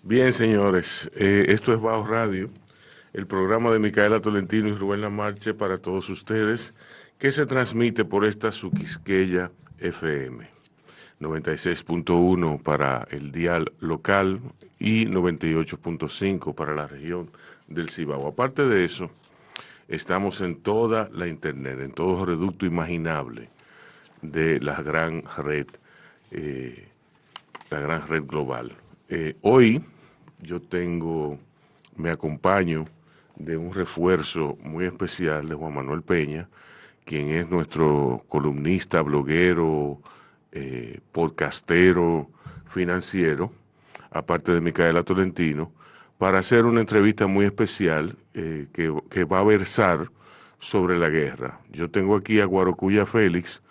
Bien, señores, esto es Bajo Radio, el programa de Micaela Tolentino y Rubén Lamarche para todos ustedes, que se transmite por esta su Quisqueya FM, 96.1 para el dial local y 98.5 para la región del Cibao. Aparte de eso, estamos en toda la internet, en todo reducto imaginable de la gran red global. Hoy yo me acompaño de un refuerzo muy especial de Juan Manuel Peña, quien es nuestro columnista, bloguero, podcastero, financiero, aparte de Micaela Tolentino, para hacer una entrevista muy especial que va a versar sobre la guerra. Yo tengo aquí a Guarocuya Félix,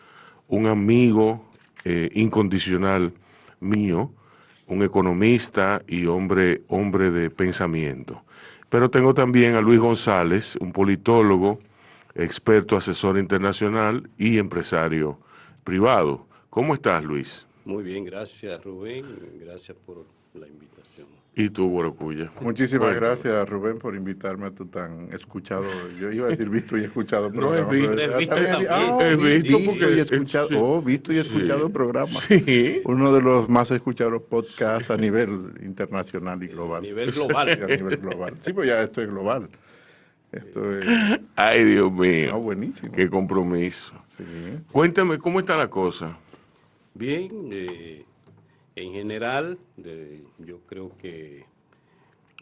un amigo incondicional mío, un economista y hombre de pensamiento. Pero tengo también a Luis González, un politólogo, experto, asesor internacional y empresario privado. ¿Cómo estás, Luis? Muy bien, gracias Rubén, gracias por la invitación. ¿Y tú, Guarocuya? Muchísimas gracias, Rubén, por invitarme a tu tan escuchado, yo iba a decir visto y escuchado No, programa. he visto porque he escuchado, sí, visto y escuchado programa. Sí. Uno de los más escuchados podcasts a nivel internacional y global. A nivel global. A nivel global. Sí, pues ya esto es global. Esto es... Ay, Dios mío. No, buenísimo. Qué compromiso. Sí. Cuéntame, ¿cómo está la cosa? Bien, en general, yo creo que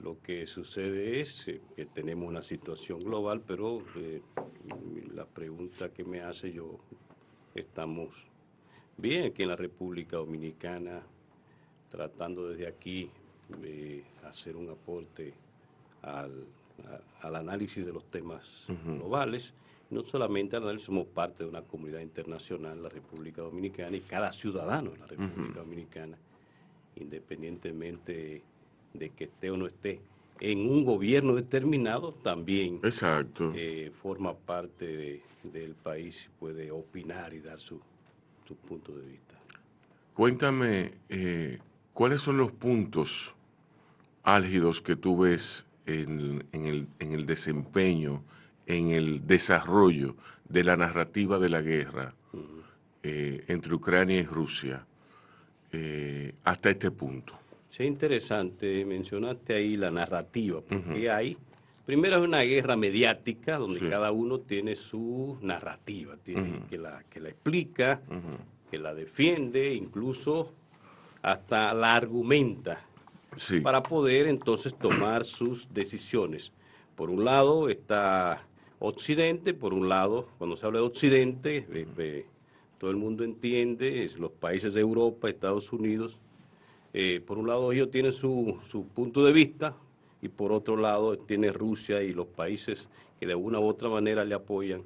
lo que sucede es que tenemos una situación global, pero la pregunta que me hace estamos bien aquí en la República Dominicana, tratando desde aquí de hacer un aporte al análisis de los temas globales. No solamente al análisis, somos parte de una comunidad internacional, la República Dominicana, y cada ciudadano de la República Dominicana, independientemente de que esté o no esté en un gobierno determinado, también Exacto. Forma parte del país y puede opinar y dar su punto de vista. Cuéntame, ¿cuáles son los puntos álgidos que tú ves en el desempeño, en el desarrollo de la narrativa de la guerra entre Ucrania y Rusia hasta este punto? Sí, interesante, mencionaste ahí la narrativa, porque primero es una guerra mediática donde cada uno tiene su narrativa, tiene que la explica, que la defiende, incluso hasta la argumenta, para poder entonces tomar sus decisiones. Por un lado está Occidente, por un lado, cuando se habla de Occidente, todo el mundo entiende, es los países de Europa, Estados Unidos. Por un lado ellos tienen su punto de vista y por otro lado tiene Rusia y los países que de una u otra manera le apoyan,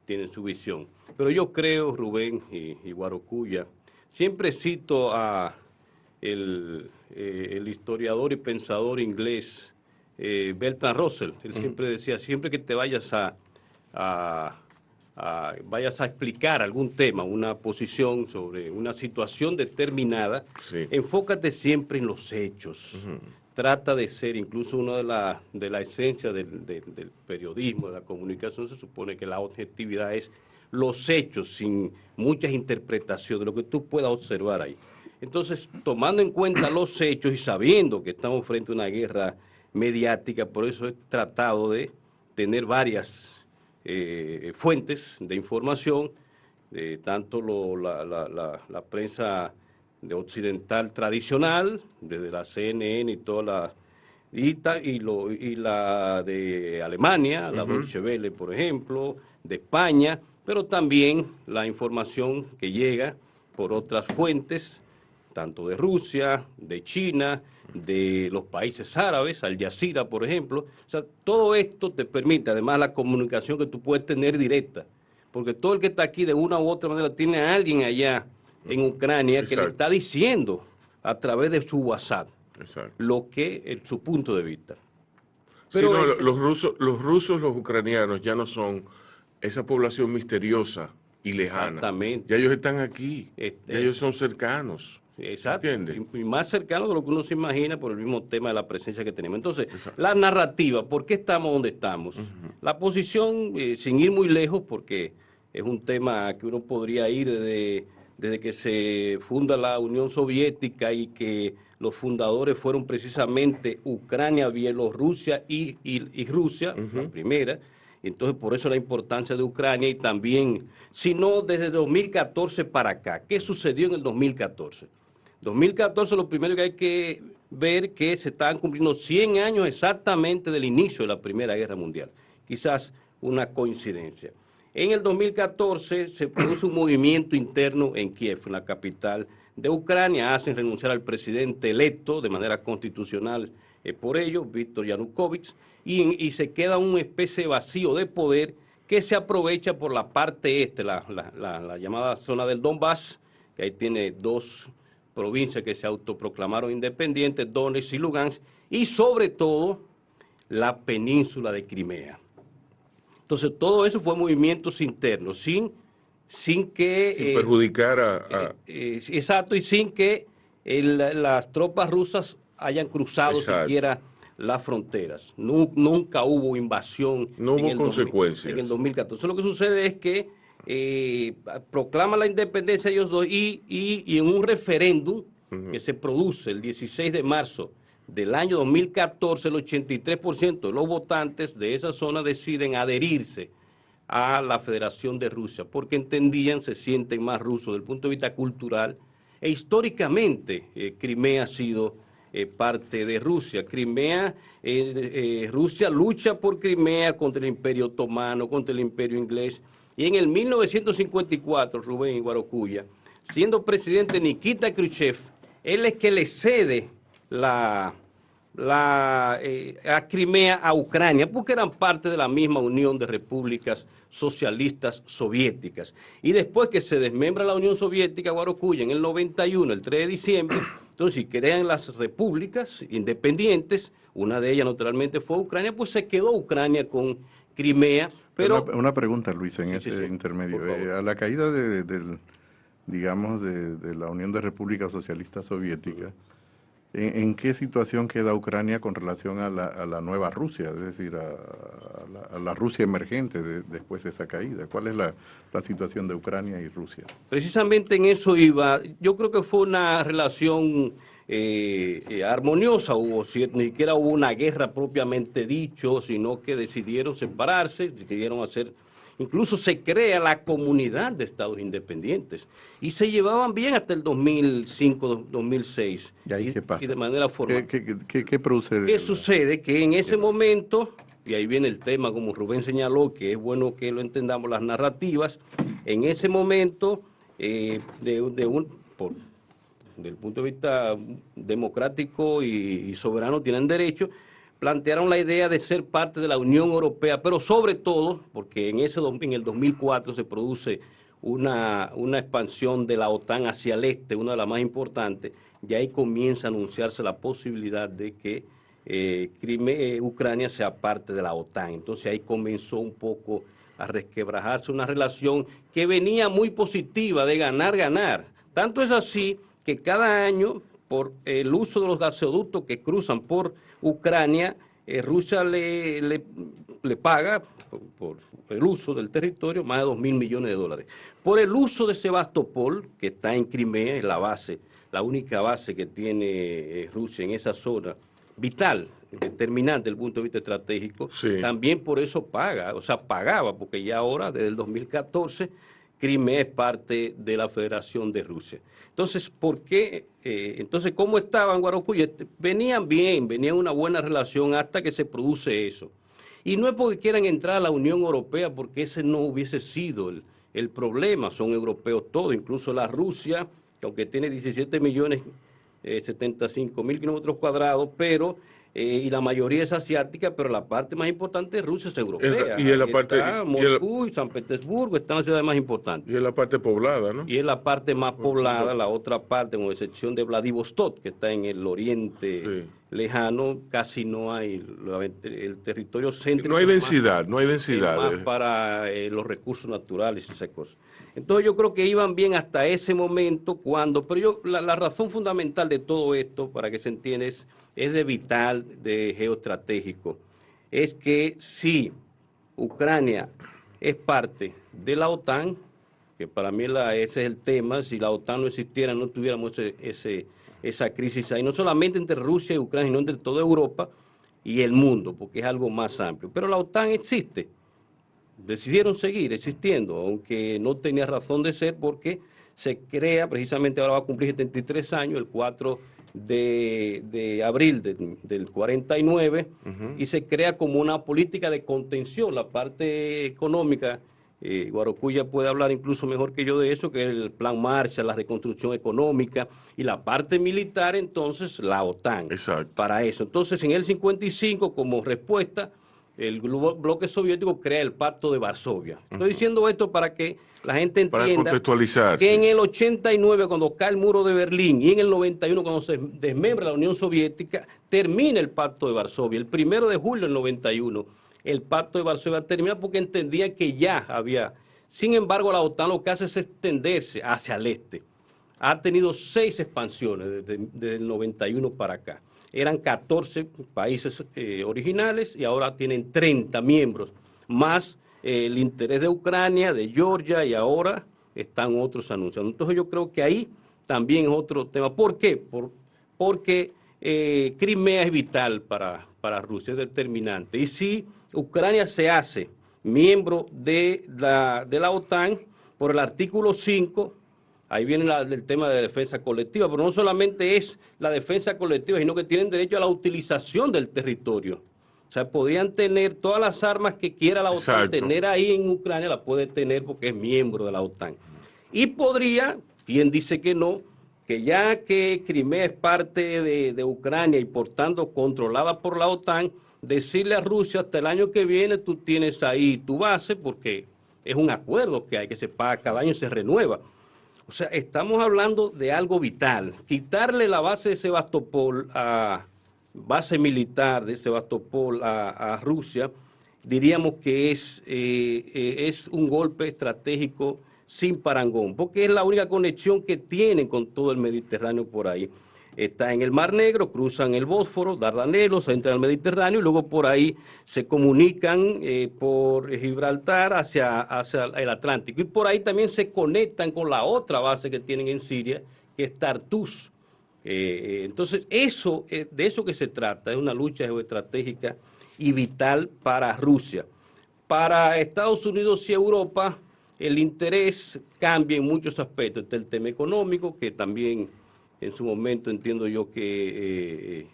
tienen su visión. Pero yo creo, Rubén y Guarocuya, siempre cito a el historiador y pensador inglés Bertrand Russell. Él siempre decía, siempre que te vayas vayas a explicar algún tema, una posición sobre una situación determinada, enfócate siempre en los hechos. Trata de ser, incluso una de la esencia del periodismo, de la comunicación, se supone que la objetividad es los hechos, sin muchas interpretaciones, lo que tú puedas observar ahí. Entonces, tomando en cuenta los hechos y sabiendo que estamos frente a una guerra mediática, por eso he tratado de tener varias fuentes de información, tanto la prensa occidental tradicional, desde la CNN y toda y la de Alemania, la Deutsche Welle, por ejemplo, de España, pero también la información que llega por otras fuentes, tanto de Rusia, de China, de los países árabes, Al Jazeera, por ejemplo. O sea, todo esto te permite, además, la comunicación que tú puedes tener directa, porque todo el que está aquí de una u otra manera tiene a alguien allá en Ucrania que le está diciendo a través de su WhatsApp lo que es su punto de vista. Pero sí, no, los rusos, los ucranianos ya no son esa población misteriosa y lejana. Exactamente. Ya ellos están aquí, ya ellos son cercanos. Exacto, ¿Entiendes? y más cercano de lo que uno se imagina por el mismo tema de la presencia que tenemos. Entonces, la narrativa, ¿por qué estamos donde estamos? La posición, sin ir muy lejos, porque es un tema que uno podría ir desde que se funda la Unión Soviética y que los fundadores fueron precisamente Ucrania, Bielorrusia y Rusia, la primera. Entonces, por eso la importancia de Ucrania y también, si no, desde 2014 para acá. ¿Qué sucedió en el 2014? 2014, lo primero que hay que ver que se estaban cumpliendo 100 años exactamente del inicio de la Primera Guerra Mundial. Quizás una coincidencia. En el 2014 se produce un movimiento interno en Kiev, en la capital de Ucrania. Hacen renunciar al presidente electo de manera constitucional por ello, Víctor Yanukovych, y se queda una especie de vacío de poder que se aprovecha por la parte este, la llamada zona del Donbass, que ahí tiene dos provincias que se autoproclamaron independientes, Donetsk y Lugansk, y sobre todo la península de Crimea. Entonces, todo eso fue movimientos internos, sin que... Sin perjudicar a... exacto, y sin que las tropas rusas hayan cruzado siquiera las fronteras. Nunca hubo invasión. No hubo consecuencias. En el 2014. Lo que sucede es que proclama la independencia ellos dos y en un referéndum que se produce el 16 de marzo del año 2014, el 83% de los votantes de esa zona deciden adherirse a la Federación de Rusia, porque entendían, se sienten más rusos desde el punto de vista cultural, e históricamente Crimea ha sido parte de Rusia. Rusia lucha por Crimea contra el Imperio Otomano, contra el Imperio Inglés, y en el 1954, Rubén y Guarocuya, siendo presidente Nikita Khrushchev, él es que le cede a Crimea a Ucrania, porque eran parte de la misma Unión de Repúblicas Socialistas Soviéticas. Y después que se desmembra la Unión Soviética, Guarocuya, en el 91, el 3 de diciembre, entonces, si crean las repúblicas independientes, una de ellas naturalmente fue Ucrania, pues se quedó Ucrania con Crimea. Pero una pregunta, Luis, en ese sí, intermedio. A la caída de la Unión de Repúblicas Socialistas Soviéticas, ¿en qué situación queda Ucrania con relación a la nueva Rusia? Es decir, a la Rusia emergente después de esa caída. ¿Cuál es la situación de Ucrania y Rusia? Precisamente en eso iba. Yo creo que fue una relación armoniosa, ni siquiera hubo una guerra propiamente dicho, sino que decidieron separarse, decidieron hacer... Incluso se crea la Comunidad de Estados Independientes y se llevaban bien hasta el 2005, 2006. ¿Y ahí qué pasa? Y de manera formal. ¿Qué produce? ¿Qué sucede? Que en ese momento, y ahí viene el tema, como Rubén señaló, que es bueno que lo entendamos, las narrativas, en ese momento, del punto de vista democrático y soberano, tienen derecho, plantearon la idea de ser parte de la Unión Europea, pero sobre todo, porque en el 2004 se produce una expansión de la OTAN hacia el este, una de las más importantes, y ahí comienza a anunciarse la posibilidad de que Ucrania sea parte de la OTAN. Entonces ahí comenzó un poco a resquebrajarse una relación que venía muy positiva de ganar. Tanto es así que cada año, por el uso de los gasoductos que cruzan por Ucrania, Rusia le paga por el uso del territorio más de $2.000 millones. Por el uso de Sebastopol, que está en Crimea, es la única base que tiene Rusia en esa zona, vital, determinante desde el punto de vista estratégico, también por eso pagaba, porque ya ahora, desde el 2014, Crimea es parte de la Federación de Rusia. Entonces, ¿por qué? Entonces, ¿cómo estaban Guarocuya? Venían bien, venía una buena relación hasta que se produce eso. Y no es porque quieran entrar a la Unión Europea, porque ese no hubiese sido el problema. Son europeos todos, incluso la Rusia, que aunque tiene 17.075.000 kilómetros cuadrados, pero... y la mayoría es asiática, pero la parte más importante de Rusia es europea. Y en la parte está Moscú y San Petersburgo, están las ciudades más importantes. Y en la parte poblada, ¿no? Y es la parte más poblada, la otra parte, con excepción de Vladivostok, que está en el oriente lejano casi no hay. El territorio céntrico no hay densidad, no hay densidad. Es más para los recursos naturales y esas cosas. Entonces yo creo que iban bien hasta ese momento pero la razón fundamental de todo esto, para que se entienda, es de vital, de geoestratégico. Es que si Ucrania es parte de la OTAN, que para mí ese es el tema, si la OTAN no existiera, no tuviéramos esa crisis ahí, no solamente entre Rusia y Ucrania, sino entre toda Europa y el mundo, porque es algo más amplio. Pero la OTAN existe, decidieron seguir existiendo, aunque no tenía razón de ser, porque se crea, precisamente ahora va a cumplir 73 años, el 4 de abril del 49, y se crea como una política de contención, la parte económica. Guarocuya puede hablar incluso mejor que yo de eso, que es el plan Marshall, la reconstrucción económica, y la parte militar, entonces, la OTAN. Exacto. Para eso. Entonces, en el 55, como respuesta, el bloque soviético crea el Pacto de Varsovia. Estoy diciendo esto para que la gente entienda que en el 89, cuando cae el muro de Berlín, y en el 91, cuando se desmembra la Unión Soviética, termina el Pacto de Varsovia. El 1 de julio del 91, el Pacto de Varsovia termina porque entendía que ya había. Sin embargo, la OTAN lo que hace es extenderse hacia el este. Ha tenido 6 expansiones desde el 91 para acá. Eran 14 países originales y ahora tienen 30 miembros, más el interés de Ucrania, de Georgia, y ahora están otros anunciando. Entonces yo creo que ahí también es otro tema. ¿Por qué? Porque Crimea es vital para Rusia, es determinante. Y si Ucrania se hace miembro de la OTAN por el artículo 5, ahí viene el tema de defensa colectiva, pero no solamente es la defensa colectiva, sino que tienen derecho a la utilización del territorio. O sea, podrían tener todas las armas que quiera la OTAN. Exacto. Tener ahí en Ucrania, la puede tener porque es miembro de la OTAN. Y podría, quien dice que no, que ya que Crimea es parte de Ucrania y por tanto controlada por la OTAN, decirle a Rusia hasta el año que viene tú tienes ahí tu base, porque es un acuerdo que hay que se paga cada año y se renueva. O sea, estamos hablando de algo vital. Quitarle la base de Sebastopol, base militar de Sebastopol a Rusia, diríamos que es un golpe estratégico sin parangón, porque es la única conexión que tienen con todo el Mediterráneo por ahí. Está en el Mar Negro, cruzan el Bósforo, Dardanelos, entran al Mediterráneo y luego por ahí se comunican por Gibraltar hacia el Atlántico. Y por ahí también se conectan con la otra base que tienen en Siria, que es Tartus. Entonces, de eso que se trata, es una lucha geoestratégica y vital para Rusia. Para Estados Unidos y Europa, el interés cambia en muchos aspectos. Está el tema económico, que también en su momento entiendo yo que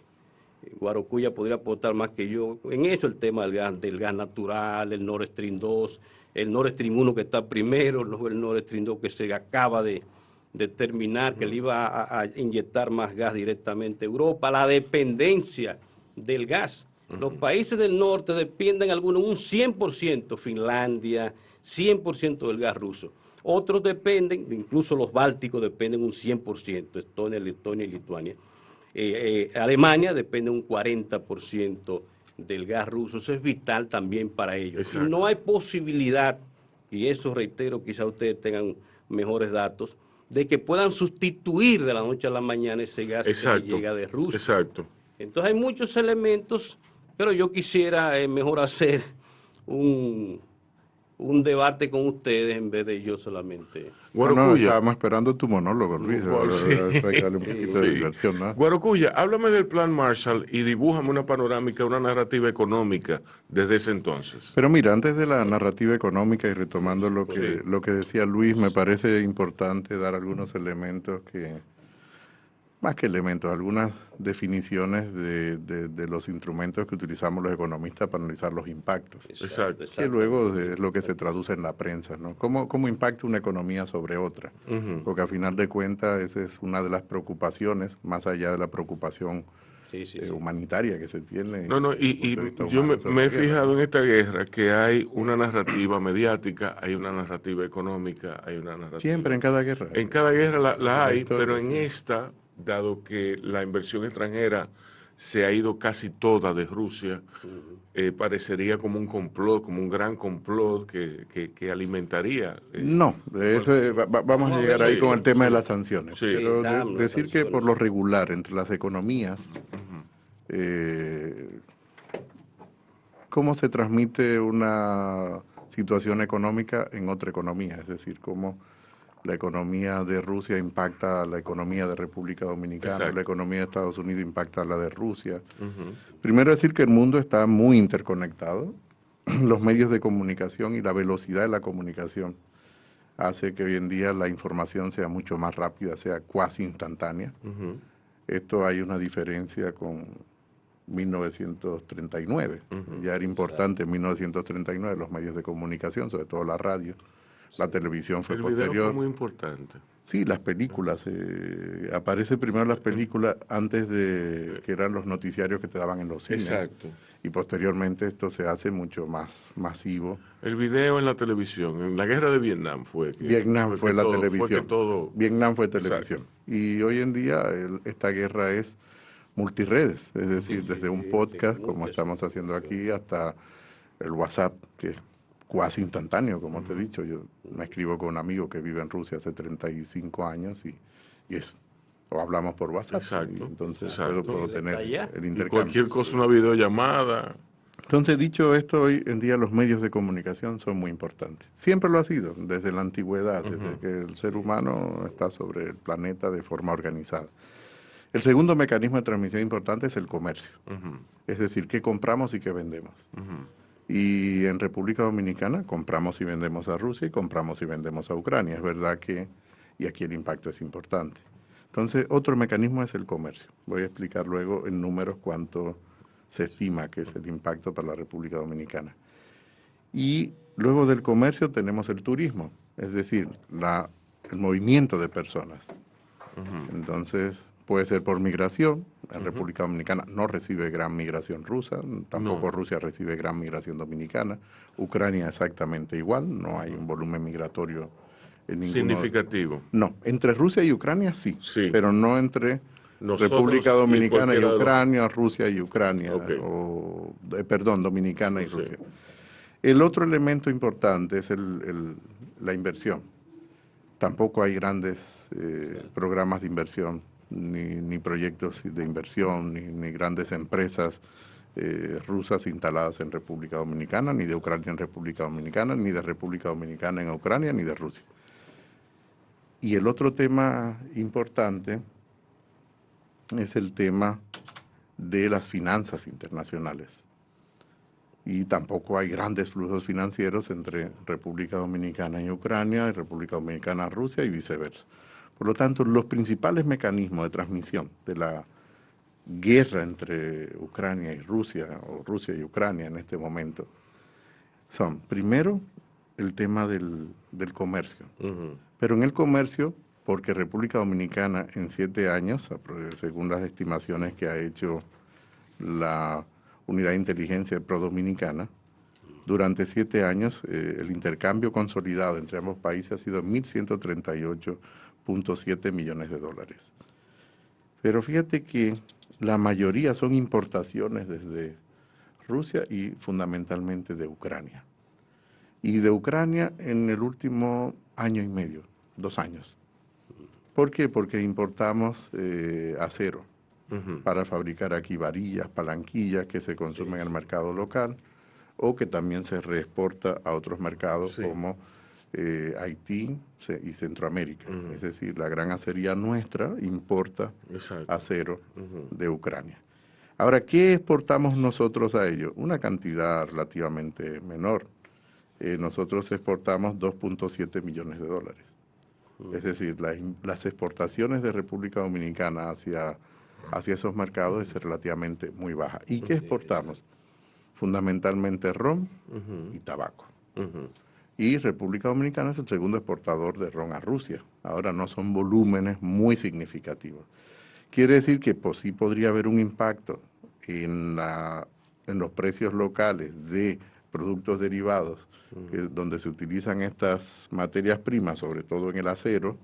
Guarocuya podría aportar más que yo en eso, el tema del gas natural, el Nord Stream 2, el Nord Stream 1 que está primero, luego el Nord Stream 2 que se acaba de terminar, que le iba a inyectar más gas directamente a Europa, la dependencia del gas. Los países del norte dependen algunos un 100%, Finlandia, 100% del gas ruso. Otros dependen, incluso los bálticos dependen un 100%, Estonia, Letonia y Lituania. Alemania depende un 40% del gas ruso, eso es vital también para ellos. Y no hay posibilidad, y eso reitero, quizá ustedes tengan mejores datos, de que puedan sustituir de la noche a la mañana ese gas que llega de Rusia. Exacto. Entonces hay muchos elementos, pero yo quisiera mejor hacer un debate con ustedes en vez de yo solamente. Guarocuya. Estábamos esperando tu monólogo, Luis. Hay que darle un poquito de diversión, ¿no? Guarocuya, háblame del plan Marshall y dibújame una panorámica, una narrativa económica desde ese entonces. Pero mira, antes de la narrativa económica y retomando lo que decía Luis, me parece importante dar algunos elementos más que elementos, algunas definiciones de los instrumentos que utilizamos los economistas para analizar los impactos. Exacto. Que luego es lo que se traduce en la prensa, ¿no? ¿Cómo impacta una economía sobre otra? Porque a final de cuentas esa es una de las preocupaciones, más allá de la preocupación humanitaria que se tiene. Y yo me he fijado en esta guerra que hay una narrativa mediática, hay una narrativa económica, hay una narrativa... Siempre, en cada guerra. En cada guerra la hay, pero en esta, dado que la inversión extranjera se ha ido casi toda de Rusia, parecería como un complot, como un gran complot que alimentaría. No, vamos a llegar ahí con el tema de las sanciones. Sí. Pero Las decir que sanciones. por lo regular entre las economías, cómo se transmite una situación económica en otra economía, es decir, cómo la economía de Rusia impacta a la economía de República Dominicana, Exacto. la economía de Estados Unidos impacta a la de Rusia. Primero decir que el mundo está muy interconectado, los medios de comunicación y la velocidad de la comunicación hace que hoy en día la información sea mucho más rápida, sea cuasi instantánea. Esto hay una diferencia con 1939. Ya era importante en 1939 los medios de comunicación, sobre todo la radio. La televisión fue posterior. El video fue muy importante. Sí, las películas. Aparece primero las películas antes de que eran los noticiarios que te daban en los cines. Exacto. Y posteriormente esto se hace mucho más masivo. El video en la televisión, en la guerra de Vietnam fue. Vietnam fue la televisión. Fue Vietnam fue televisión. Exacto. Y hoy en día esta guerra es multiredes, es decir, desde un podcast, como estamos haciendo aquí, hasta el WhatsApp, que es cuasi instantáneo, como te he dicho. Yo me escribo con un amigo que vive en Rusia hace 35 años y o hablamos por WhatsApp. Exacto. Entonces Exacto. puedo tener el Y intercambio. cualquier cosa, una videollamada. Entonces, dicho esto, hoy en día los medios de comunicación son muy importantes. Siempre lo ha sido, desde la antigüedad, desde que el ser humano está sobre el planeta de forma organizada. El segundo mecanismo de transmisión importante es el comercio. Es decir, qué compramos y qué vendemos. Y en República Dominicana compramos y vendemos a Rusia y compramos y vendemos a Ucrania. Es verdad que, y aquí el impacto es importante. Entonces, otro mecanismo es el comercio. Voy a explicar luego en números cuánto se estima que es el impacto para la República Dominicana. Y luego del comercio tenemos el turismo, es decir, el movimiento de personas. Entonces, puede ser por migración. En República Dominicana no recibe gran migración rusa, tampoco Rusia recibe gran migración dominicana. Ucrania exactamente igual, no hay un volumen migratorio en ninguno. Significativo. No, entre Rusia y Ucrania sí. Pero no entre nosotros República Dominicana y Ucrania, Rusia y Ucrania, perdón, Dominicana y Rusia. El otro elemento importante es la inversión. Tampoco hay grandes programas de inversión, ni proyectos de inversión, ni grandes empresas rusas instaladas en República Dominicana, ni de Ucrania en República Dominicana, ni de República Dominicana en Ucrania, ni de Rusia. Y el otro tema importante es el tema de las finanzas internacionales. Y tampoco hay grandes flujos financieros entre República Dominicana y Ucrania, y República Dominicana y Rusia y viceversa. Por lo tanto, los principales mecanismos de transmisión de la guerra entre Ucrania y Rusia, o Rusia y Ucrania en este momento, son, primero, el tema del comercio. Pero en el comercio, porque República Dominicana en 7 años, según las estimaciones que ha hecho la Unidad de Inteligencia Pro-Dominicana, durante 7 años el intercambio consolidado entre ambos países ha sido 1.138.7 millones de dólares. Pero fíjate que la mayoría son importaciones desde Rusia y fundamentalmente de Ucrania. Y de Ucrania en el último año y medio, 2 años. ¿Por qué? Porque importamos acero para fabricar aquí varillas, palanquillas que se consumen en el mercado local o que también se reexporta a otros mercados como Haití y Centroamérica. Es decir, la gran acería nuestra importa acero de Ucrania. Ahora, ¿qué exportamos nosotros a ellos? Una cantidad relativamente menor. Nosotros exportamos 2.7 millones de dólares. Es decir, las exportaciones de República Dominicana hacia esos mercados es relativamente muy baja. ¿Y qué exportamos? Fundamentalmente ron y tabaco. Y República Dominicana es el segundo exportador de ron a Rusia. Ahora no son volúmenes muy significativos. Quiere decir que sí podría haber un impacto en los precios locales de productos derivados, donde se utilizan estas materias primas, sobre todo en el acero,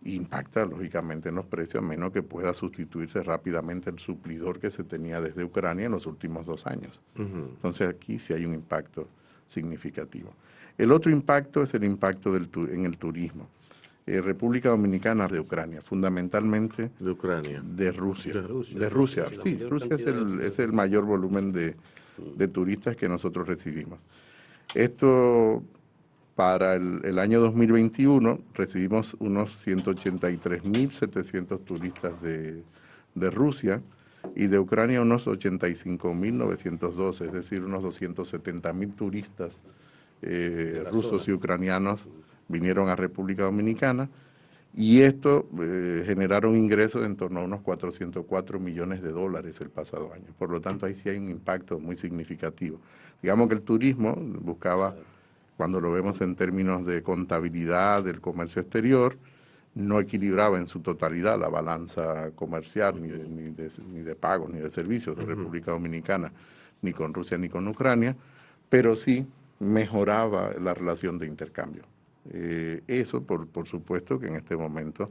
impacta lógicamente en los precios, a menos que pueda sustituirse rápidamente el suplidor que se tenía desde Ucrania en los últimos 2 años. Entonces aquí sí hay un impacto significativo. El otro impacto es el impacto en el turismo. República Dominicana de Ucrania, fundamentalmente de Ucrania. De Rusia. De Rusia, sí. Rusia es el mayor volumen de turistas que nosotros recibimos. Esto, para el año 2021, recibimos unos 183.700 turistas de Rusia y de Ucrania unos 85.912, es decir, unos 270.000 turistas rusos y ucranianos vinieron a República Dominicana, y esto generaron ingresos en torno a unos 404 millones de dólares el pasado año. Por lo tanto, ahí sí hay un impacto muy significativo. Digamos que el turismo buscaba, cuando lo vemos en términos de contabilidad del comercio exterior, no equilibraba en su totalidad la balanza comercial, ni de pagos, ni de servicios de República Dominicana, ni con Rusia, ni con Ucrania, pero sí mejoraba la relación de intercambio. Eso, por supuesto, que en este momento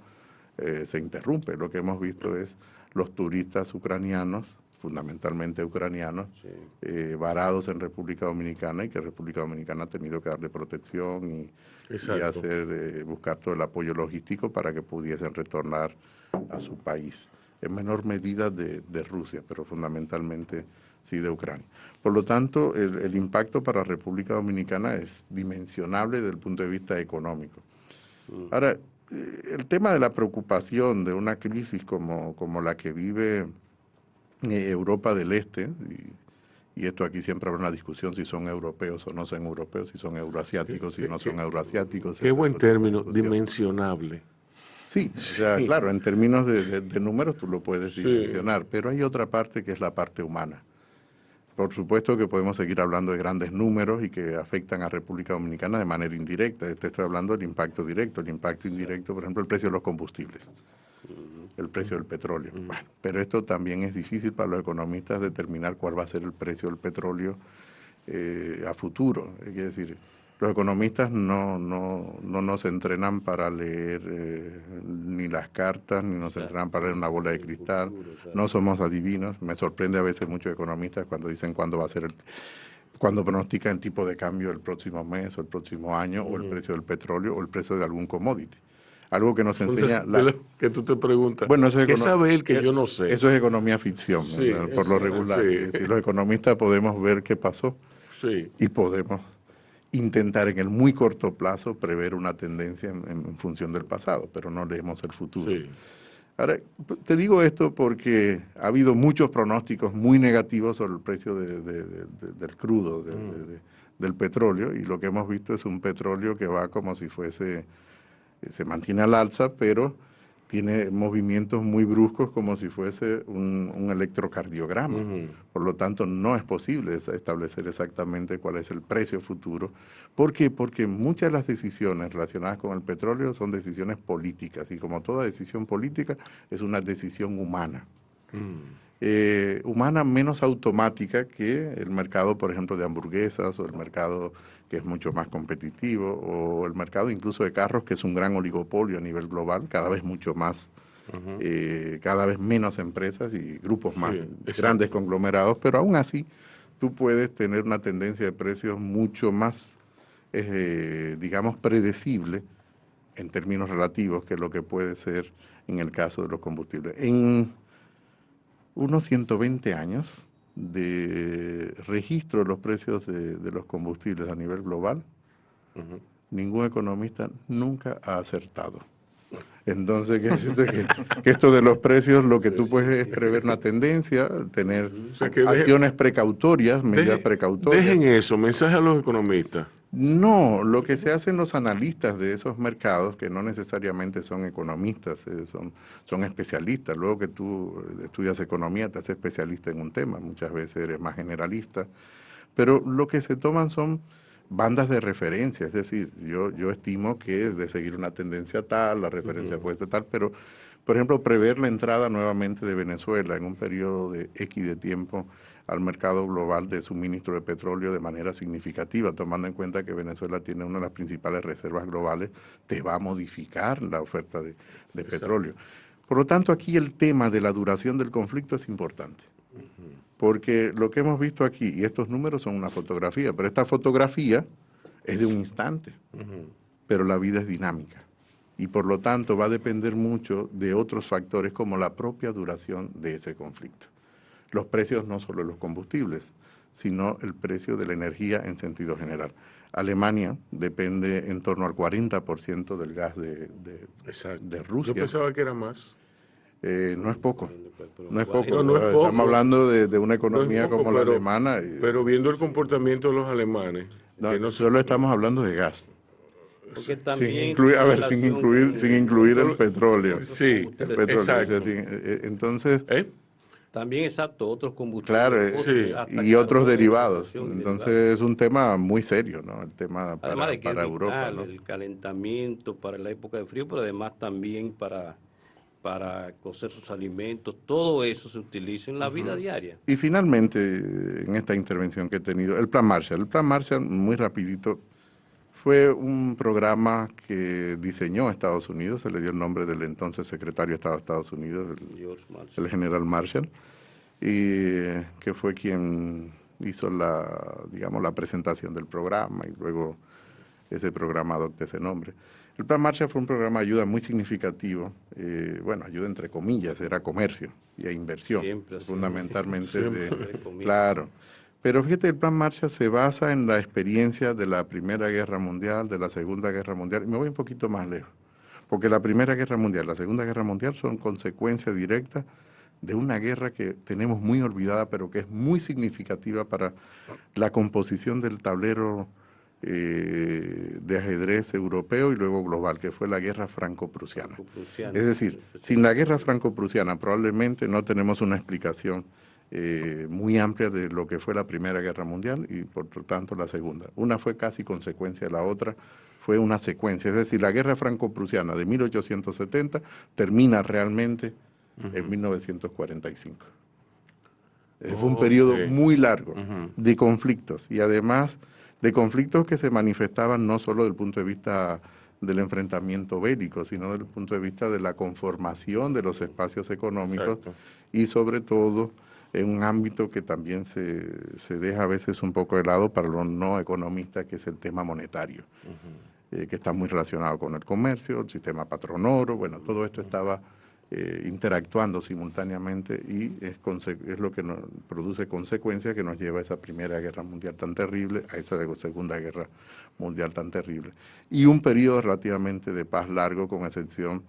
se interrumpe. Lo que hemos visto es los turistas ucranianos, fundamentalmente ucranianos, varados en República Dominicana, y que República Dominicana ha tenido que darle protección y buscar todo el apoyo logístico para que pudiesen retornar a su país. En menor medida de Rusia, pero fundamentalmente sí de Ucrania. Por lo tanto, el impacto para República Dominicana es dimensionable desde el punto de vista económico. Ahora, el tema de la preocupación de una crisis como la que vive Europa del Este, y esto aquí siempre habrá una discusión si son europeos o no son europeos, si son euroasiáticos, si no son euroasiáticos. Qué buen término, dimensionable. Sí, o sea, claro, en términos de números tú lo puedes dimensionar, pero hay otra parte que es la parte humana. Por supuesto que podemos seguir hablando de grandes números y que afectan a República Dominicana de manera indirecta. Te estoy hablando del impacto directo. El impacto indirecto, por ejemplo, el precio de los combustibles, el precio del petróleo. Bueno, pero esto también es difícil para los economistas determinar cuál va a ser el precio del petróleo a futuro. Es decir, los economistas no nos entrenan para leer ni las cartas, ni nos entrenan para leer una bola de cristal. No somos adivinos. Me sorprende a veces muchos economistas cuando dicen cuándo va a ser cuando pronostican el tipo de cambio el próximo mes o el próximo año, o el precio del petróleo o el precio de algún commodity. Algo que nos enseña... que tú te preguntas, bueno, ¿qué sabe él que yo no sé? Eso es economía ficción, por lo regular. Sí. Los economistas podemos ver qué pasó y podemos intentar en el muy corto plazo prever una tendencia en función del pasado, pero no leemos el futuro. Sí. Ahora, te digo esto porque ha habido muchos pronósticos muy negativos sobre el precio del crudo, del petróleo, y lo que hemos visto es un petróleo que va como si fuese, se mantiene al alza, pero tiene movimientos muy bruscos como si fuese un electrocardiograma. Por lo tanto, no es posible establecer exactamente cuál es el precio futuro. ¿Por qué? Porque muchas de las decisiones relacionadas con el petróleo son decisiones políticas, y como toda decisión política, es una decisión humana. Humana menos automática que el mercado, por ejemplo, de hamburguesas, o el mercado que es mucho más competitivo, o el mercado incluso de carros, que es un gran oligopolio a nivel global, cada vez mucho más, cada vez menos empresas y grupos más grandes conglomerados, pero aún así tú puedes tener una tendencia de precios mucho más, digamos, predecible en términos relativos que lo que puede ser en el caso de los combustibles. En unos 120 años de registro de los precios de los combustibles a nivel global, ningún economista nunca ha acertado. Entonces, que esto de los precios, lo que tú puedes es prever una tendencia, tener acciones precautorias, medidas precautorias. Dejen eso, mensaje a los economistas. No, lo que se hacen los analistas de esos mercados, que no necesariamente son economistas, son especialistas. Luego que tú estudias economía, te haces especialista en un tema, muchas veces eres más generalista, pero lo que se toman son bandas de referencia, es decir, yo estimo que es de seguir una tendencia tal, la referencia puede ser tal, pero Por ejemplo, prever la entrada nuevamente de Venezuela en un periodo de X de tiempo al mercado global de suministro de petróleo de manera significativa, tomando en cuenta que Venezuela tiene una de las principales reservas globales, te va a modificar la oferta de petróleo. Por lo tanto, aquí el tema de la duración del conflicto es importante, porque lo que hemos visto aquí, y estos números son una fotografía, pero esta fotografía es de un instante, pero la vida es dinámica. Y por lo tanto va a depender mucho de otros factores como la propia duración de ese conflicto. Los precios no solo de los combustibles, sino el precio de la energía en sentido general. Alemania depende en torno al 40% del gas de Rusia. Yo pensaba que era más. No es poco. No es poco. No, no es poco. Estamos hablando de una economía no poco, como la alemana. Pero viendo el comportamiento de los alemanes. No solo estamos hablando de gas. También sin incluir el petróleo. Sí, el petróleo. Exacto. Entonces, también, exacto, otros combustibles. Claro, sí, y otros derivados. Entonces es un tema muy serio, ¿no? El tema además de que para es Europa, ¿no? El calentamiento para la época de frío, pero además también para cocer sus alimentos, todo eso se utiliza en la vida diaria. Y finalmente, en esta intervención que he tenido, el Plan Marshall. El Plan Marshall, muy rapidito, fue un programa que diseñó Estados Unidos, se le dio el nombre del entonces secretario de Estado de Estados Unidos, el general Marshall, y que fue quien hizo la presentación del programa y luego ese programa adoptó ese nombre. El Plan Marshall fue un programa de ayuda muy significativo, ayuda entre comillas, era comercio y inversión, siempre, fundamentalmente. Siempre. Claro. Pero fíjate, el Plan Marshall se basa en la experiencia de la Primera Guerra Mundial, de la Segunda Guerra Mundial, y me voy un poquito más lejos, porque la Primera Guerra Mundial, la Segunda Guerra Mundial son consecuencias directas de una guerra que tenemos muy olvidada, pero que es muy significativa para la composición del tablero de ajedrez europeo y luego global, que fue la guerra franco-prusiana. Es decir, sin la guerra franco-prusiana probablemente no tenemos una explicación muy amplia de lo que fue la Primera Guerra Mundial y por lo tanto la Segunda. Una fue casi consecuencia de la otra, fue una secuencia. Es decir, la Guerra Franco-Prusiana de 1870 termina realmente en 1945. Fue un periodo muy largo de conflictos y además de conflictos que se manifestaban no solo desde el punto de vista del enfrentamiento bélico, sino desde el punto de vista de la conformación de los espacios económicos. Exacto. Y sobre todo en un ámbito que también se deja a veces un poco de lado para los no economistas, que es el tema monetario, que está muy relacionado con el comercio, el sistema patronoro, todo esto estaba interactuando simultáneamente y es lo que nos produce consecuencias que nos lleva a esa Primera Guerra Mundial tan terrible, a esa Segunda Guerra Mundial tan terrible. Y un periodo relativamente de paz largo, con excepción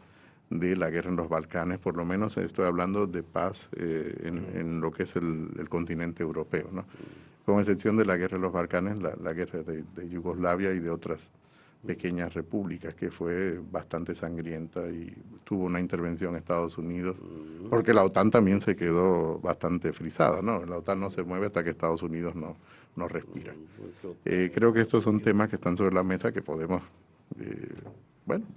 de la guerra en los Balcanes, por lo menos estoy hablando de paz en lo que es el continente europeo, ¿no? Con excepción de la guerra en los Balcanes, la guerra de Yugoslavia y de otras pequeñas repúblicas, que fue bastante sangrienta y tuvo una intervención en Estados Unidos, porque la OTAN también se quedó bastante frisada, ¿no? La OTAN no se mueve hasta que Estados Unidos no respira. Creo que estos son temas que están sobre la mesa que podemos,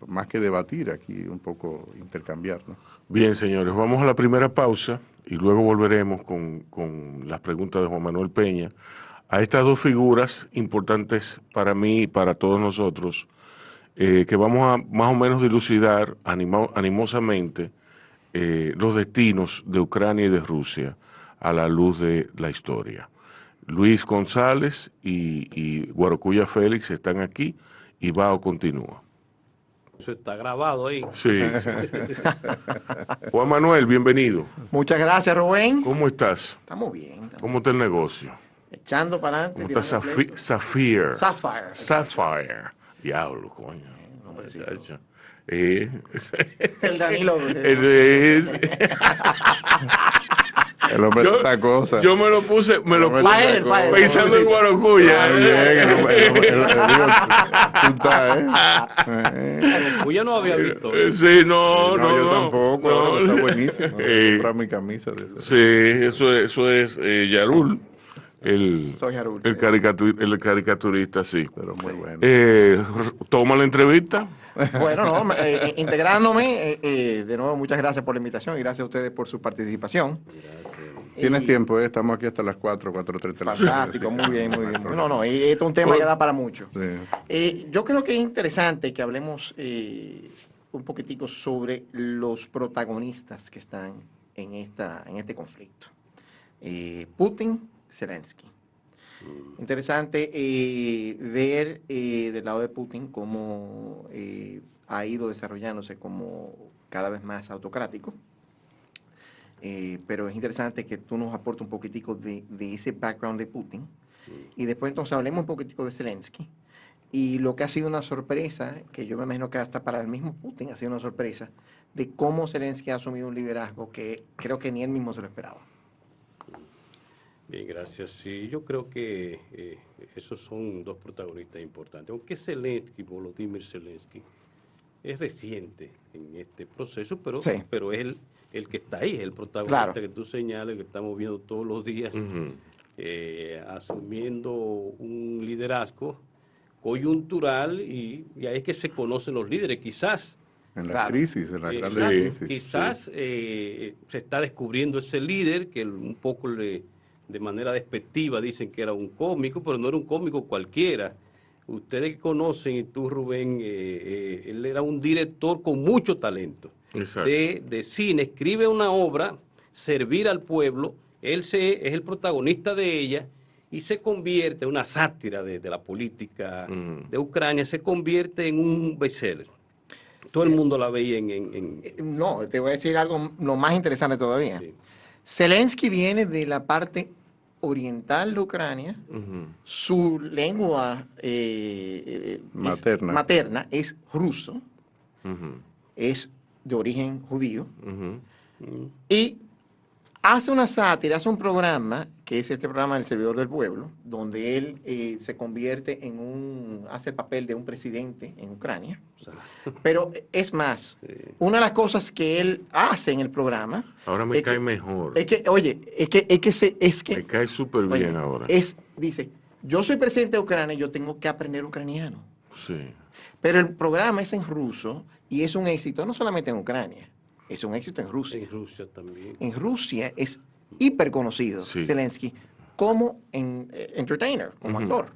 más que debatir aquí, un poco intercambiar, ¿no? Bien, señores, vamos a la primera pausa y luego volveremos con las preguntas de Juan Manuel Peña a estas dos figuras importantes para mí y para todos nosotros, que vamos a más o menos dilucidar animosamente los destinos de Ucrania y de Rusia a la luz de la historia. Luis González y Guarocuya Félix están aquí y Bao continúa. Eso está grabado ahí. Sí. Juan Manuel, bienvenido. Muchas gracias, Rubén. ¿Cómo estás? Estamos bien. ¿Cómo está el negocio? Echando para adelante. ¿Cómo está Sapphire? Sapphire. Diablo, coño. El Danilo. El hombre de otra cosa. Yo me lo puse pensando en Guarocuya. Guarocuya no había visto. Sí, no, yo tampoco. No. Está buenísimo. Comprar mi camisa de eso. Sí, eso es Yarul. Soy Yarul. El caricaturista, sí. Pero muy bueno. Toma la entrevista. Bueno, no, integrándome, de nuevo, muchas gracias por la invitación y gracias a ustedes por su participación. Tienes tiempo, estamos aquí hasta las 4:30. Fantástico, muy bien, muy bien. No, y esto es un tema que da para mucho. Sí. Yo creo que es interesante que hablemos un poquitico sobre los protagonistas que están en este conflicto. Putin, Zelensky. Interesante ver del lado de Putin cómo ha ido desarrollándose como cada vez más autocrático. Pero es interesante que tú nos aportes un poquitico de ese background de Putin. Y después entonces hablemos un poquitico de Zelensky. Y lo que ha sido una sorpresa, que yo me imagino que hasta para el mismo Putin ha sido una sorpresa, de cómo Zelensky ha asumido un liderazgo que creo que ni él mismo se lo esperaba. Bien, gracias. Sí, yo creo que esos son dos protagonistas importantes. Aunque Zelensky, Volodymyr Zelensky, es reciente en este proceso, pero, sí, pero es el que está ahí, el protagonista, claro, que tú señales, que estamos viendo todos los días, asumiendo un liderazgo coyuntural y ahí es que se conocen los líderes. Quizás en la crisis, en la gran crisis. Quizás se está descubriendo ese líder que un poco de manera despectiva dicen que era un cómico, pero no era un cómico cualquiera. Ustedes que conocen, y tú, Rubén, él era un director con mucho talento de cine. Escribe una obra, Servir al Pueblo, es el protagonista de ella y se convierte, una sátira de la política de Ucrania, se convierte en un bestseller. Todo el mundo la veía No, te voy a decir algo, lo más interesante todavía. Sí. Zelensky viene de la parte oriental de Ucrania, su lengua materna es ruso, es de origen judío, y hace una sátira, hace un programa, que es este programa El Servidor del Pueblo, donde él se convierte hace el papel de un presidente en Ucrania. Pero es más, una de las cosas que él hace en el programa... Ahora me cae mejor. Es que, oye, me cae súper bien ahora. Dice, yo soy presidente de Ucrania, yo tengo que aprender ucraniano. Sí. Pero el programa es en ruso y es un éxito no solamente en Ucrania, es un éxito en Rusia. En Rusia también. En Rusia es hiper conocido Zelensky como entertainer, como actor.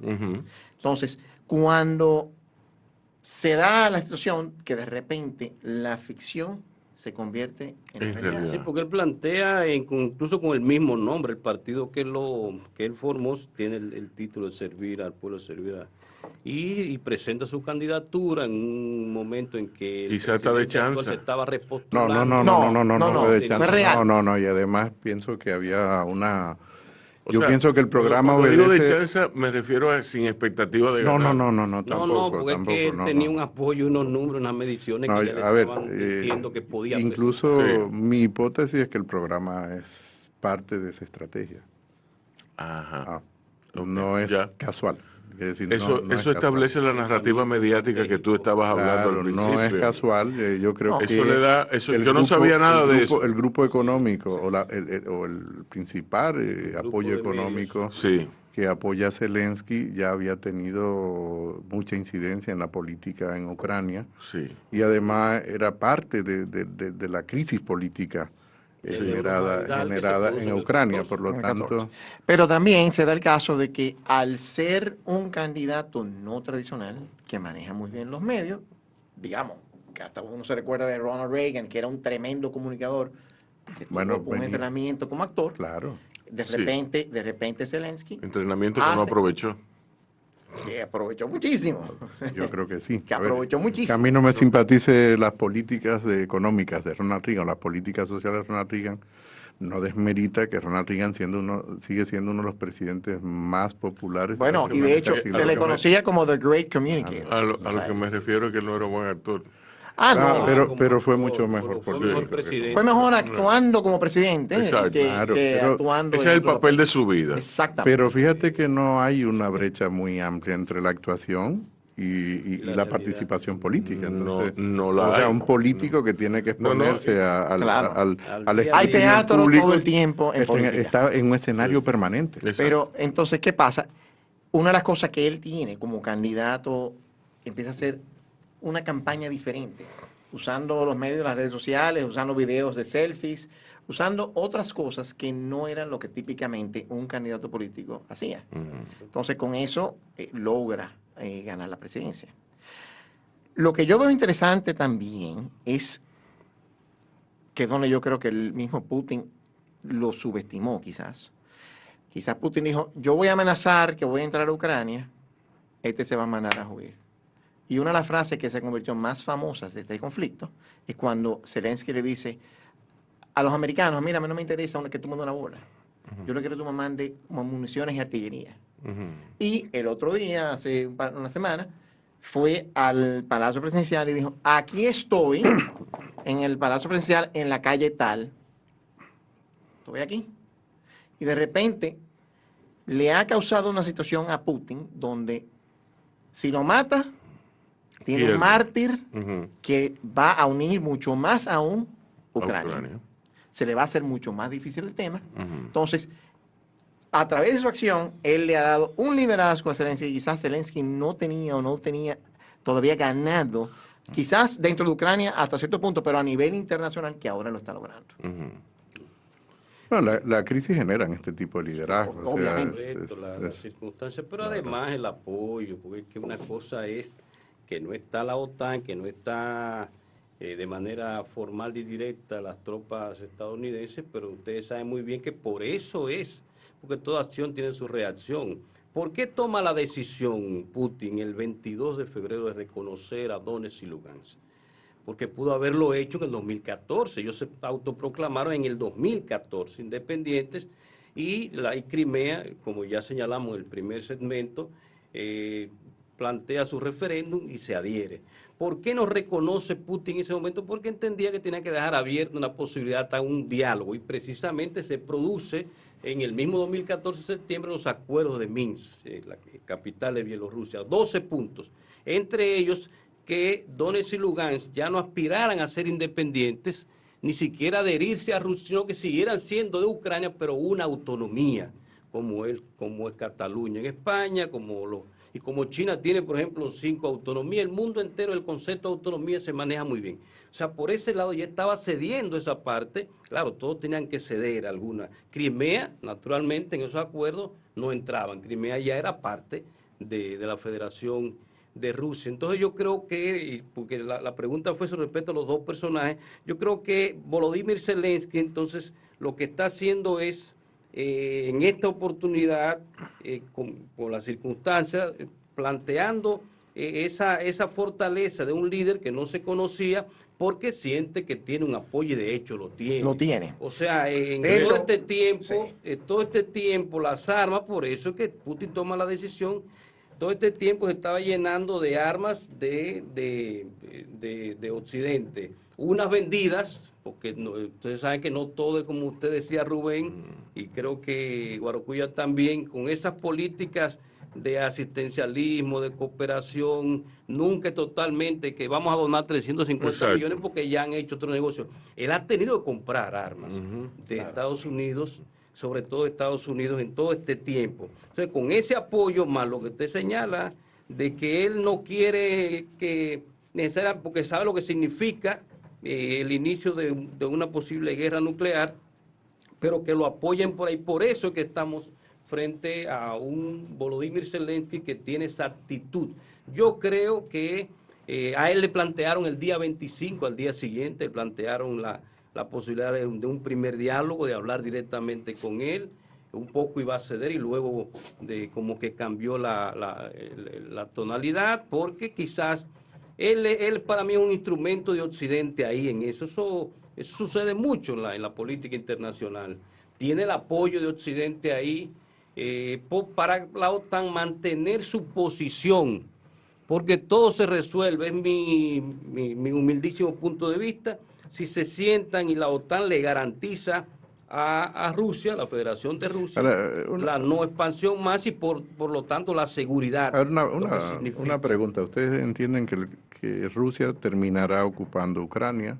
Entonces, cuando se da la situación que de repente la ficción se convierte en realidad. Sí, porque él plantea, incluso con el mismo nombre, el partido que él formó tiene el título de Servir al Pueblo, y presenta su candidatura en un momento en que quizá está de chance se estaba repostulando. No, de chance. Es real. No, y además pienso que había una... Yo pienso que el programa obedece... de chance me refiero a sin expectativa de ganar. No, tampoco. No, porque tampoco, es que él tenía un apoyo, unos números, unas mediciones que ya le estaban diciendo que podía incluso mi hipótesis es que el programa es parte de esa estrategia. Ajá. No es casual. Es decir, eso establece la narrativa mediática que tú estabas hablando al principio. No es casual. Yo creo que eso le da. Yo no sabía nada de eso. El grupo económico o el principal apoyo económico que apoya a Zelensky ya había tenido mucha incidencia en la política en Ucrania. Y además era parte de la crisis política generada en Ucrania, por lo tanto... Pero también se da el caso de que al ser un candidato no tradicional, que maneja muy bien los medios, digamos, que hasta uno se recuerda de Ronald Reagan, que era un tremendo comunicador, que tuvo un entrenamiento como actor, de repente Zelensky... Entrenamiento que no aprovechó. Que aprovechó muchísimo. Yo creo que sí. Que aprovechó muchísimo. Que a mí no me simpatice las políticas económicas de Ronald Reagan, las políticas sociales de Ronald Reagan, no desmerita que Ronald Reagan sigue siendo uno de los presidentes más populares. Bueno, y de hecho se le conocía como The Great Communicator. A lo que me refiero es que él no era buen actor. Pero fue mucho mejor. Fue mejor actuando como presidente que actuando. Ese es el papel de su vida. Exactamente. Pero fíjate que no hay una brecha muy amplia entre la actuación y la participación política. Entonces, un político que tiene que exponerse al hay teatro público, todo el tiempo en política. Está en un escenario permanente. Exacto. Pero entonces, ¿qué pasa? Una de las cosas que él tiene como candidato empieza a ser una campaña diferente, usando los medios de las redes sociales, usando videos de selfies, usando otras cosas que no eran lo que típicamente un candidato político hacía. Entonces, con eso logra ganar la presidencia. Lo que yo veo interesante también es que es donde yo creo que el mismo Putin lo subestimó quizás. Quizás Putin dijo, yo voy a amenazar que voy a entrar a Ucrania, este se va a mandar a huir. Y una de las frases que se convirtió más famosas de este conflicto es cuando Zelensky le dice a los americanos, mira, a mí no me interesa que tú mandes una bola. Yo lo quiero que tú me mandes municiones y artillería. Y el otro día, hace una semana, fue al Palacio Presidencial y dijo, aquí estoy en el Palacio Presidencial en la calle tal. Estoy aquí. Y de repente le ha causado una situación a Putin donde si lo mata, tiene un mártir que va a unir mucho más aún Ucrania. Se le va a hacer mucho más difícil el tema. Entonces, a través de su acción, él le ha dado un liderazgo a Zelensky. Quizás Zelensky no tenía todavía ganado, quizás dentro de Ucrania hasta cierto punto, pero a nivel internacional que ahora lo está logrando. Bueno, la crisis genera este tipo de liderazgo. Obviamente. Las circunstancias, pero además el apoyo, porque es que una cosa es que no está la OTAN, que no está de manera formal y directa las tropas estadounidenses, pero ustedes saben muy bien que por eso es, porque toda acción tiene su reacción. ¿Por qué toma la decisión Putin el 22 de febrero de reconocer a Donetsk y Lugansk? Porque pudo haberlo hecho en el 2014. Ellos se autoproclamaron en el 2014 independientes y Crimea, como ya señalamos en el primer segmento, plantea su referéndum y se adhiere. ¿Por qué no reconoce Putin en ese momento? Porque entendía que tenía que dejar abierta una posibilidad a un diálogo y precisamente se produce en el mismo 2014 de septiembre los acuerdos de Minsk, la capital de Bielorrusia, 12 puntos, entre ellos que Donetsk y Lugansk ya no aspiraran a ser independientes, ni siquiera adherirse a Rusia, sino que siguieran siendo de Ucrania, pero una autonomía, como es Cataluña en España, y como China tiene, por ejemplo, 5 autonomías, el mundo entero, el concepto de autonomía se maneja muy bien. O sea, por ese lado ya estaba cediendo esa parte. Claro, todos tenían que ceder alguna. Crimea, naturalmente, en esos acuerdos no entraban. Crimea ya era parte de la Federación de Rusia. Entonces yo creo que, porque la pregunta fue sobre respecto a los dos personajes, yo creo que Volodymyr Zelensky entonces lo que está haciendo es, en esta oportunidad, con las circunstancias, planteando esa fortaleza de un líder que no se conocía porque siente que tiene un apoyo y de hecho lo tiene. Lo tiene. O sea, en todo este tiempo, las armas, por eso es que Putin toma la decisión. Todo este tiempo se estaba llenando de armas de Occidente. Unas vendidas, porque ustedes saben que no todo es como usted decía, Rubén, y creo que Guarocuya también, con esas políticas de asistencialismo, de cooperación, nunca totalmente que vamos a donar 350 millones porque ya han hecho otro negocio. Él ha tenido que comprar armas de Estados Unidos, sobre todo Estados Unidos, en todo este tiempo. Entonces, con ese apoyo, más lo que usted señala, de que él no quiere que necesariamente, porque sabe lo que significa el inicio de una posible guerra nuclear, pero que lo apoyen por ahí. Por eso es que estamos frente a un Volodymyr Zelensky que tiene esa actitud. Yo creo que a él le plantearon el día 25, al día siguiente, le plantearon la posibilidad de un primer diálogo, de hablar directamente con él. Un poco iba a ceder y luego como que cambió la tonalidad, porque quizás él para mí es un instrumento de Occidente ahí en eso. Eso sucede mucho en la política internacional. Tiene el apoyo de Occidente ahí para la OTAN mantener su posición, porque todo se resuelve, es mi humildísimo punto de vista, si se sientan y la OTAN le garantiza a Rusia, la Federación de Rusia, la no expansión más y por lo tanto la seguridad. Una pregunta, ¿ustedes entienden que Rusia terminará ocupando Ucrania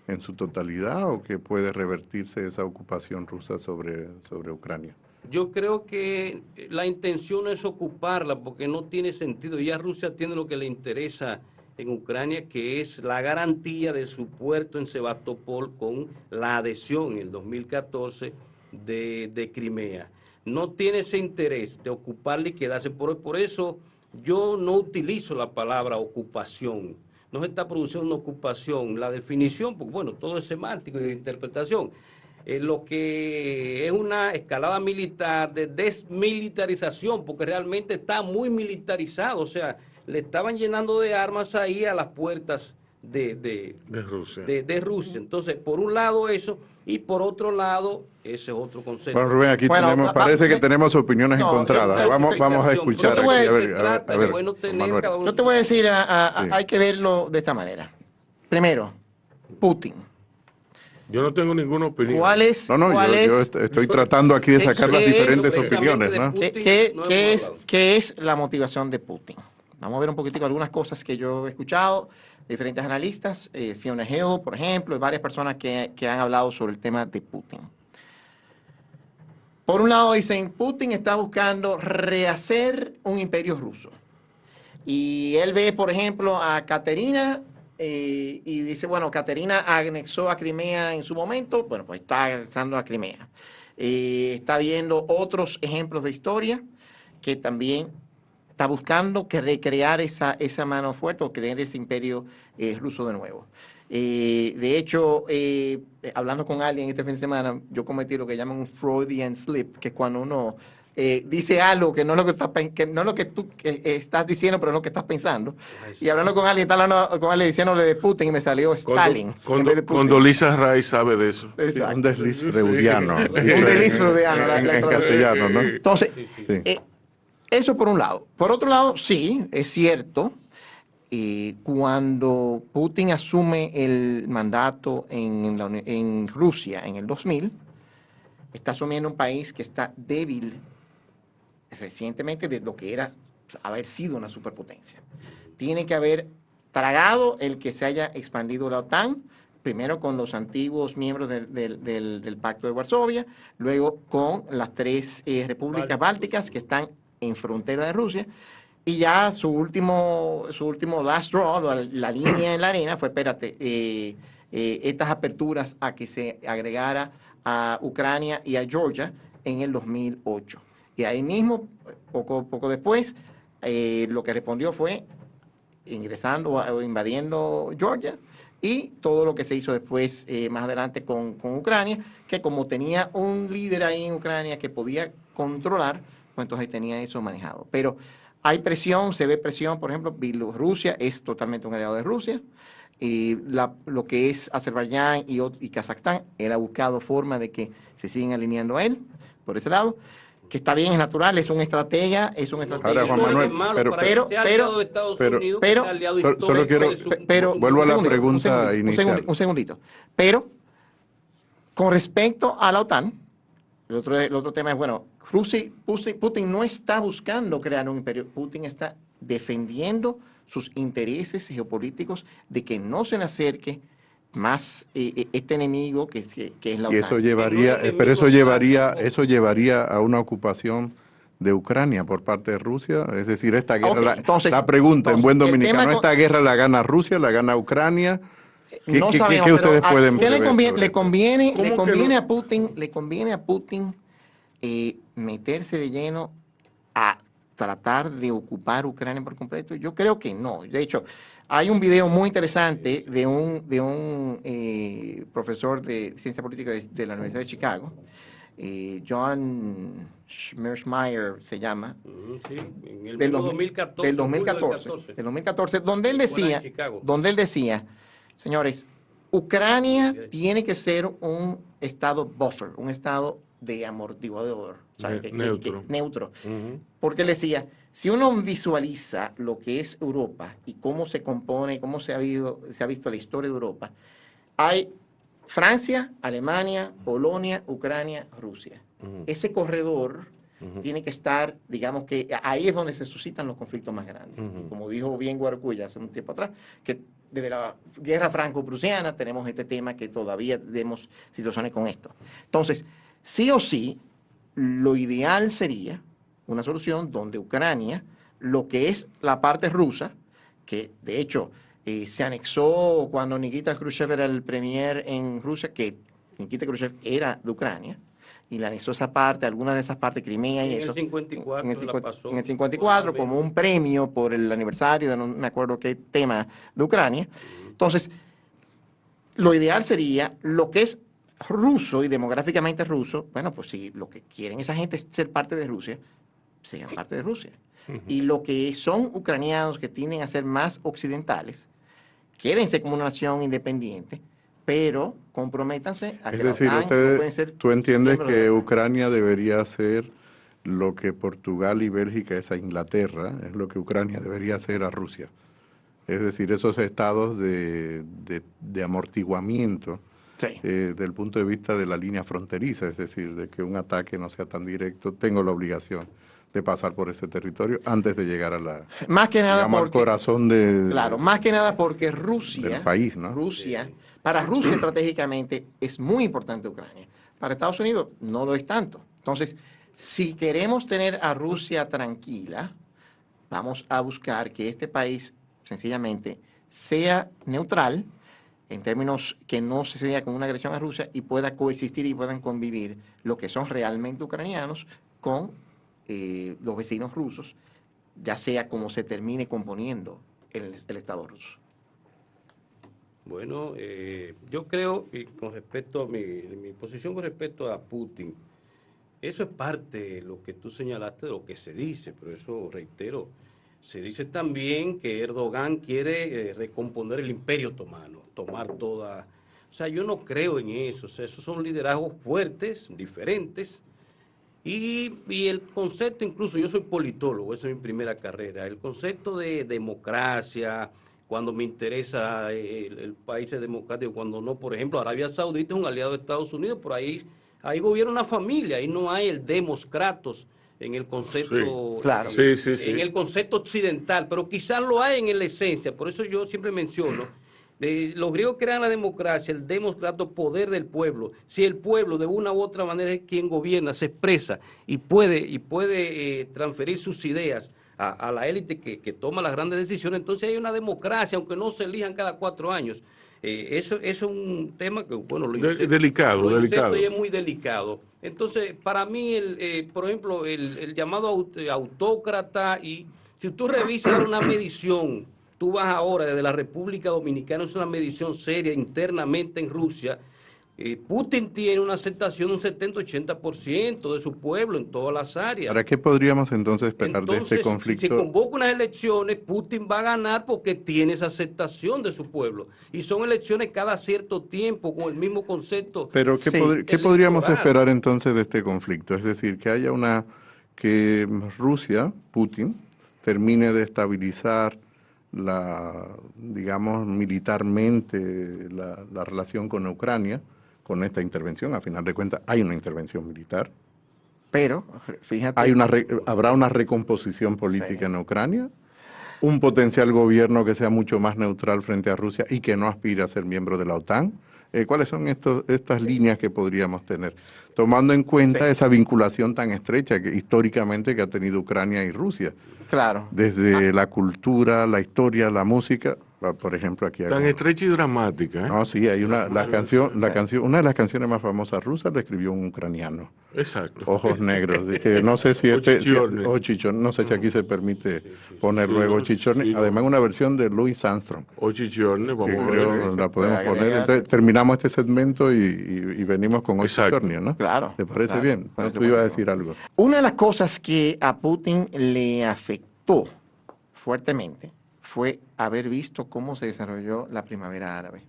en su totalidad o que puede revertirse esa ocupación rusa sobre Ucrania? Yo creo que la intención es ocuparla porque no tiene sentido. Ya Rusia tiene lo que le interesa en Ucrania, que es la garantía de su puerto en Sebastopol con la adhesión en el 2014 de Crimea. No tiene ese interés de ocuparla y quedarse. Por eso yo no utilizo la palabra ocupación. No se está produciendo una ocupación. La definición, pues bueno, todo es semántico y de interpretación. Lo que es una escalada militar de desmilitarización, porque realmente está muy militarizado, o sea, le estaban llenando de armas ahí a las puertas de Rusia. De Rusia. Entonces, por un lado eso, y por otro lado, ese es otro concepto. Bueno, Rubén, aquí parece que tenemos opiniones encontradas. Vamos a escuchar aquí. Yo te voy a decir, hay que verlo de esta manera. Primero, Putin. Yo no tengo ninguna opinión. Yo estoy tratando aquí de sacar las diferentes opiniones, ¿no? ¿Qué es la motivación de Putin? Vamos a ver un poquitico algunas cosas que yo he escuchado de diferentes analistas, Fiona Hill, por ejemplo, y varias personas que han hablado sobre el tema de Putin. Por un lado dicen, Putin está buscando rehacer un imperio ruso. Y él ve, por ejemplo, a Caterina y dice, bueno, Caterina anexó a Crimea en su momento, bueno, pues está anexando a Crimea. Está viendo otros ejemplos de historia que también está buscando que recrear esa mano fuerte o crear ese imperio ruso de nuevo. De hecho, hablando con alguien este fin de semana, yo cometí lo que llaman un Freudian slip, que es cuando uno dice algo que no es lo que tú estás diciendo, pero es lo que estás pensando. Y hablando con alguien, diciéndole de Putin y me salió Stalin. Condoleezza Rice sabe de eso. Sí, un desliz freudiano. Un desliz freudiano. En castellano, ¿no? Entonces, eso por un lado. Por otro lado, sí, es cierto, cuando Putin asume el mandato en Rusia en el 2000, está asumiendo un país que está débil recientemente de lo que era haber sido una superpotencia. Tiene que haber tragado el que se haya expandido la OTAN, primero con los antiguos miembros del Pacto de Varsovia, luego con las 3 repúblicas bálticas que están en frontera de Rusia, y ya su último last draw, la línea en la arena fue, estas aperturas a que se agregara a Ucrania y a Georgia en el 2008. Y ahí mismo, poco después, lo que respondió fue ingresando o invadiendo Georgia, y todo lo que se hizo después, más adelante con Ucrania, que como tenía un líder ahí en Ucrania que podía controlar, pues entonces tenía eso manejado. Pero hay presión, se ve presión, por ejemplo, Bielorrusia es totalmente un aliado de Rusia, y lo que es Azerbaiyán y Kazajstán, él ha buscado forma de que se sigan alineando a él, por ese lado, que está bien, es natural, es una estratega. Ahora, Juan Manuel, pero vuelvo a la pregunta inicial. Un segundito. Pero, con respecto a la OTAN, el otro tema es, bueno, Putin no está buscando crear un imperio, Putin está defendiendo sus intereses geopolíticos de que no se le acerque más este enemigo que es la OTAN. Y eso llevaría a una ocupación de Ucrania por parte de Rusia. Es decir, esta guerra, la pregunta en buen dominicano, ¿esta guerra la gana Rusia, la gana Ucrania? ¿Qué ustedes pueden ver? Le conviene a Putin meterse de lleno a tratar de ocupar Ucrania por completo? Yo creo que no. De hecho, hay un video muy interesante de un profesor de ciencia política de la Universidad de Chicago, John Schmersmeyer se llama, en el 2014, donde él decía, señores, Ucrania tiene que ser un estado buffer, un estado de amortiguador, neutro. Porque él decía, si uno visualiza lo que es Europa y cómo se compone, cómo se ha visto la historia de Europa, hay Francia, Alemania, Polonia, Ucrania, Rusia. Ese corredor tiene que estar, digamos que ahí es donde se suscitan los conflictos más grandes. Y como dijo bien Guarcuya hace un tiempo atrás, que desde la guerra franco-prusiana tenemos este tema que todavía tenemos situaciones con esto. Entonces, sí o sí, lo ideal sería una solución donde Ucrania, lo que es la parte rusa, que de hecho se anexó cuando Nikita Khrushchev era el premier en Rusia, que Nikita Khrushchev era de Ucrania, y le anexó esa parte, alguna de esas partes, Crimea y eso. En el 54 en el 54, como un premio por el aniversario de no me acuerdo qué tema de Ucrania. Entonces, lo ideal sería lo que es ruso y demográficamente ruso, bueno, pues si lo que quieren esa gente es ser parte de Rusia, sean parte de Rusia. Y lo que son ucranianos que tienden a ser más occidentales, quédense como una nación independiente, pero comprométanse a que Es decir, la OTAN no pueden ser tú entiendes miembros de que la OTAN. Ucrania debería ser lo que Portugal y Bélgica es a Inglaterra, es lo que Ucrania debería ser a Rusia. Es decir, esos estados de amortiguamiento Sí. desde el punto de vista de la línea fronteriza, es decir, de que un ataque no sea tan directo, tengo la obligación de pasar por ese territorio antes de llegar a la, Más que nada digamos, al porque, corazón claro, más que nada porque Rusia, del país, ¿no? Para Rusia estratégicamente es muy importante Ucrania. Para Estados Unidos no lo es tanto. Entonces, si queremos tener a Rusia tranquila, vamos a buscar que este país sencillamente sea neutral, en términos que no se vea como una agresión a Rusia y pueda coexistir y puedan convivir lo que son realmente ucranianos con los vecinos rusos, ya sea como se termine componiendo el Estado ruso. Bueno, yo creo que con respecto a mi posición con respecto a Putin, eso es parte de lo que tú señalaste, de lo que se dice, pero eso, reitero, se dice también que Erdogan quiere recomponer el Imperio Otomano, tomar toda... O sea, yo no creo en eso, o sea, esos son liderazgos fuertes, diferentes, y el concepto, incluso yo soy politólogo, esa es mi primera carrera, el concepto de democracia, cuando me interesa el país es democrático, cuando no, por ejemplo, Arabia Saudita es un aliado de Estados Unidos, por ahí gobierna una familia, ahí no hay el demos kratos en el concepto, Sí, claro. En el concepto occidental, pero quizás lo hay en la esencia, por eso yo siempre menciono, los griegos crean la democracia, el demos kratos, poder del pueblo. Si el pueblo de una u otra manera es quien gobierna, se expresa y puede transferir sus ideas a la élite que toma las grandes decisiones, entonces hay una democracia, aunque no se elijan cada 4 años. Eso es un tema que, bueno, delicado. y es muy delicado. Entonces, para mí, por ejemplo, el llamado autócrata, y si tú revisas ahora una medición, tú vas ahora desde la República Dominicana, es una medición seria internamente en Rusia, Putin tiene una aceptación de un 70-80% de su pueblo en todas las áreas. ¿Para qué podríamos entonces esperar Entonces, de este conflicto? si se convoca unas elecciones, Putin va a ganar porque tiene esa aceptación de su pueblo. Y son elecciones cada cierto tiempo con el mismo concepto. Pero Sí, ¿qué podríamos esperar entonces de este conflicto? Es decir, que haya que Rusia, Putin, termine de estabilizar digamos, militarmente la relación con Ucrania, con esta intervención. A final de cuentas, hay una intervención militar. Pero, fíjate... Habrá una recomposición política Sí. en Ucrania, un potencial gobierno que sea mucho más neutral frente a Rusia y que no aspire a ser miembro de la OTAN. ¿Cuáles son estas líneas que podríamos tener? Tomando en cuenta esa vinculación tan estrecha históricamente que ha tenido Ucrania y Rusia. Claro. Desde la cultura, la historia, la música, por ejemplo, aquí hay... Tan estrecha y dramática, ¿eh? No, sí, hay una de las canciones más famosas rusas la escribió un ucraniano. Exacto. Ojos negros. Que no sé si Chichorne. no sé si aquí se permite poner sí, luego no, Chichorne. sí, Además, una versión de Louis Armstrong. O Chichorne, Que vamos a creo ver. la podemos Agregar. poner. Entonces, terminamos este segmento y venimos con Exacto. Chichorne, ¿no? Claro. ¿Te parece Claro. bien? No, Parece tú ibas a buenísimo. decir algo. Una de las cosas que a Putin le afectó fuertemente fue haber visto cómo se desarrolló la primavera árabe.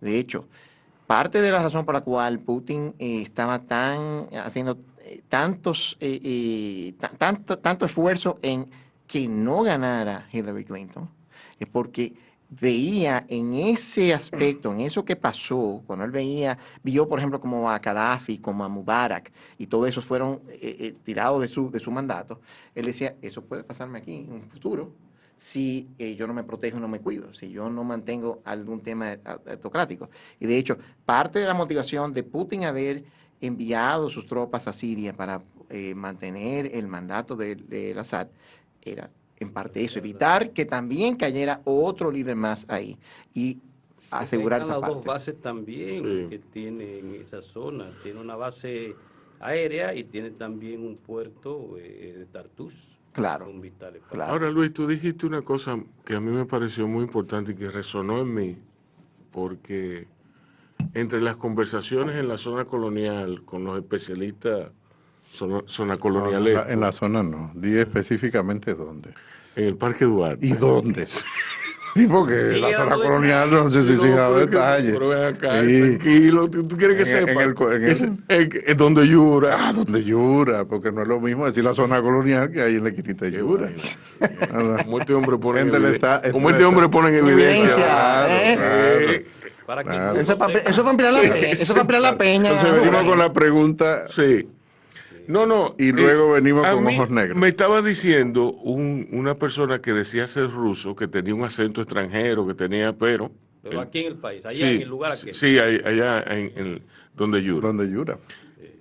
De hecho, parte de la razón por la cual Putin estaba haciendo tanto esfuerzo en que no ganara Hillary Clinton es porque veía en ese aspecto, en eso que pasó, cuando él vio por ejemplo como a Gaddafi, como a Mubarak, y todos esos fueron tirados de su mandato, él decía, eso puede pasarme aquí en un futuro, si yo no me protejo y no me cuido, si yo no mantengo algún tema autocrático. Y de hecho, parte de la motivación de Putin haber enviado sus tropas a Siria para mantener el mandato de Assad era en parte eso, evitar que también cayera otro líder más ahí y asegurar esa las parte. dos bases también Sí. que tiene en esa zona. Tiene una base aérea y tiene también un puerto de Tartus. Claro, Son vitales para claro. Ahora, Luis, tú dijiste una cosa que a mí me pareció muy importante y que resonó en mí, porque entre las conversaciones en la zona colonial con los especialistas zona No, coloniales, en la zona no. Di específicamente dónde. en el Parque Duarte. ¿Y dónde? Sí, porque Sí, la zona dando colonial no sé Sí, si no, se da pero es que- detalle. pero ven acá, Sí. tranquilo, tú quieres que En sepa. el- Es donde llora. Ah, donde Yura, porque no es lo mismo decir la zona colonial que hay en la esquinita de Qué Yura. vaina. Como este hombre pone en Entre el evidencia. esta- Como entre este hombre el- pone en Evidencia, evidencia. Claro, ¿eh? claro. para que Claro. el Eso mundo es para sepa. ampliar la peña. Eso es para ampliar la peña. Entonces venimos Rubén. con la pregunta Sí. No. y luego venimos a con mí ojos negros. Me estaba diciendo una persona que decía ser ruso, que tenía un acento extranjero, que tenía, pero aquí en el país, allá sí, en el lugar aquel. sí, allá donde Yura. Donde Yura.